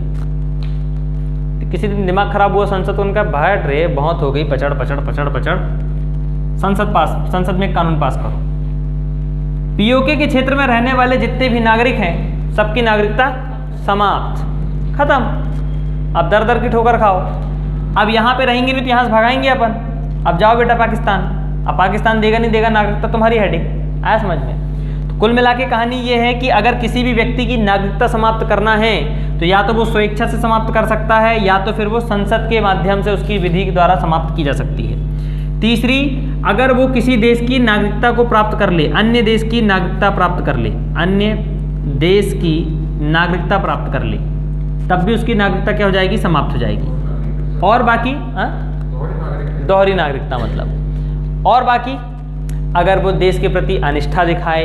तो किसी दिन दिमाग खराब हुआ संसद को, उनका भाट रे बहुत हो गई, पचड़ पचड़ पचड़ पचड़, संसद में कानून पास करो। पीओके के क्षेत्र में रहने वाले जितने भी नागरिक हैं सबकी नागरिकता समाप्त, खत्म। अब दर दर की ठोकर खाओ। अब यहाँ पे रहेंगे नहीं तो यहाँ से भगाएंगे अपन, अब जाओ बेटा पाकिस्तान। अब पाकिस्तान देगा नहीं देगा नागरिकता तुम्हारी हेडिंग, आया समझ में। तो कुल मिला के कहानी ये है कि अगर किसी भी व्यक्ति की नागरिकता समाप्त करना है तो या तो वो स्वेच्छा से समाप्त कर सकता है या तो फिर वो संसद के माध्यम से उसकी विधि के द्वारा समाप्त की जा सकती है। तीसरी, अगर वो किसी देश की नागरिकता को प्राप्त कर ले, अन्य देश की नागरिकता प्राप्त कर ले, अन्य देश की नागरिकता प्राप्त कर ले, तब भी उसकी नागरिकता क्या हो जाएगी, समाप्त हो जाएगी। और बाकी दोहरी नागरिकता मतलब, और बाकी अगर वो देश के प्रति अनिष्ठा दिखाए,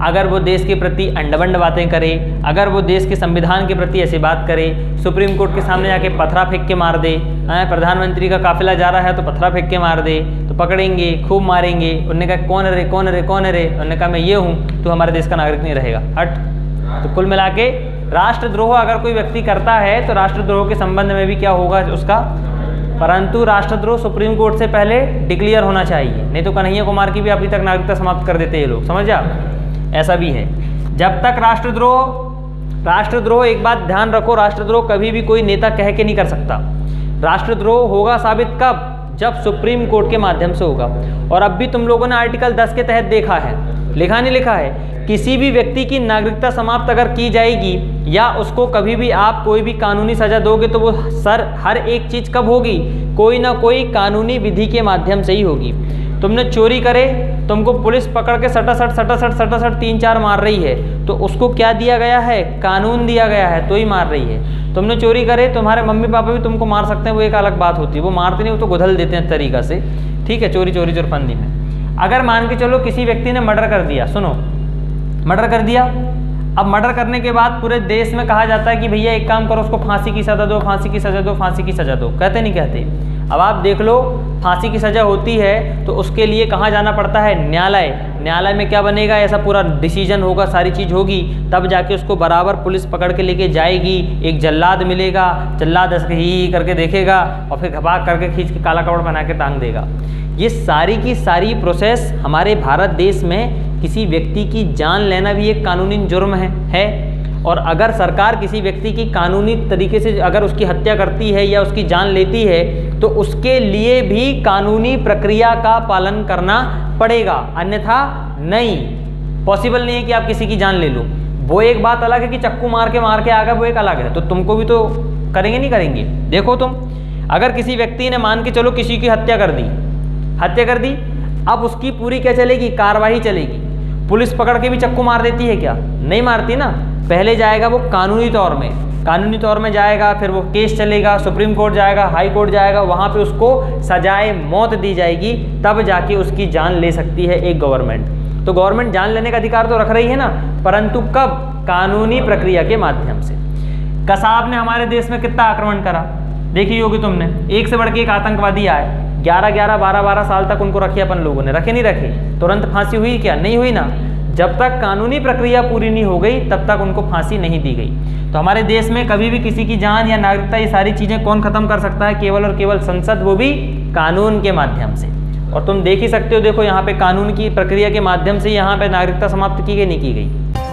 अगर वो देश के प्रति अंडबंड बातें करे, अगर वो देश के संविधान के प्रति ऐसी बात करे, सुप्रीम कोर्ट के सामने जाके पत्थरा फेंक के मार दे, प्रधानमंत्री का काफिला जा रहा है तो पत्थरा फेंक के मार दे, तो पकड़ेंगे, खूब मारेंगे। उन्होंने कहा कौन रे कौन रे कौन रे, उन्होंने कहा मैं ये हूँ, तो हमारे देश का नागरिक नहीं रहेगा, हट। तो कुल मिला के राष्ट्रद्रोह अगर कोई व्यक्ति करता है तो राष्ट्रद्रोह के संबंध में भी क्या होगा उसका, परंतु राष्ट्रद्रोह सुप्रीम कोर्ट से पहले डिक्लेयर होना चाहिए, नहीं तो कन्हैया कुमार की भी अभी तक नागरिकता समाप्त कर देते ये लोग, समझ आप। ऐसा भी है। जब तक राष्ट्रद्रोह एक बात ध्यान रखो, राष्ट्रद्रोह कभी भी कोई नेता कह के नहीं कर सकता। राष्ट्रद्रोह होगा साबित कब, जब सुप्रीम कोर्ट के माध्यम से होगा। और अब भी तुम लोगों ने आर्टिकल 10 के तहत देखा है, लिखा नहीं लिखा है, किसी भी व्यक्ति की नागरिकता समाप्त अगर की जाएगी या उसको कभी भी आप कोई भी कानूनी सजा दोगे तो वो हर एक चीज़ कब होगी, कोई ना कोई कानूनी विधि के माध्यम से ही होगी। तुमने चोरी करे, तुमको पुलिस पकड़ के सटासट 3-4 मार रही है, तो उसको क्या दिया गया है, कानून दिया गया है, तो ही मार रही है। तुमने चोरी करे, तुम्हारे मम्मी पापा भी तुमको मार सकते हैं, वो एक अलग बात होती है, वो मारते नहीं, वो तो गुदल देते हैं तरीका से, ठीक है, चोरी चोरफंदी में। अगर मान के चलो किसी व्यक्ति ने मर्डर कर दिया, सुनो, मर्डर कर दिया, अब मर्डर करने के बाद पूरे देश में कहा जाता है कि भैया एक काम करो, उसको फांसी की सजा दो, फांसी की सजा दो, फांसी की सजा दो, कहते नहीं कहते। अब आप देख लो, फांसी की सजा होती है तो उसके लिए कहाँ जाना पड़ता है, न्यायालय। न्यायालय में क्या बनेगा, ऐसा पूरा डिसीजन होगा, सारी चीज़ होगी, तब जाके उसको बराबर पुलिस पकड़ के लेके जाएगी। एक जल्लाद मिलेगा, जल्लाद ऐसे ही करके देखेगा और फिर घपाक करके खींच के काला कपड़ा बना के टांग देगा। ये सारी की सारी प्रोसेस हमारे भारत देश में किसी व्यक्ति की जान लेना भी एक कानूनी जुर्म है। और अगर सरकार किसी व्यक्ति की कानूनी तरीके से अगर उसकी हत्या करती है या उसकी जान लेती है तो उसके लिए भी कानूनी प्रक्रिया का पालन करना पड़ेगा, अन्यथा नहीं, पॉसिबल नहीं है कि आप किसी की जान ले लो। वो एक बात अलग है कि चक्कू मार के आ गए, वो एक अलग है, तो तुमको भी तो करेंगे नहीं करेंगे। देखो तुम, अगर किसी व्यक्ति ने मान के चलो किसी की हत्या कर दी, अब उसकी पूरी क्या चलेगी, कार्रवाई चलेगी। पुलिस पकड़ के भी चक्कू मार देती है क्या, नहीं मारती ना। पहले जाएगा वो कानूनी तौर में जाएगा, फिर वो केस चलेगा, सुप्रीम कोर्ट जाएगा, हाई कोर्ट जाएगा, वहाँ पे उसको सजाए मौत दी जाएगी, तब जाके उसकी जान ले सकती है एक गवर्नमेंट। तो गवर्नमेंट जान लेने का अधिकार तो रख रही है ना, परंतु कब, कानूनी प्रक्रिया के माध्यम से। कसाब ने हमारे देश में कितना आक्रमण करा, देखी होगी तुमने, एक से बढ़ के एक आतंकवादी आए, 11-11, 12-12 साल तक उनको रखे अपन लोगों ने, रखे नहीं रखे, तुरंत फांसी हुई क्या, नहीं हुई ना। जब तक कानूनी प्रक्रिया पूरी नहीं हो गई तब तक उनको फांसी नहीं दी गई। तो हमारे देश में कभी भी किसी की जान या नागरिकता, ये सारी चीज़ें कौन खत्म कर सकता है, केवल और केवल संसद, वो भी कानून के माध्यम से। और तुम देख ही सकते हो, देखो यहाँ पे कानून की प्रक्रिया के माध्यम से यहाँ पे नागरिकता समाप्त की गई, नहीं की गई।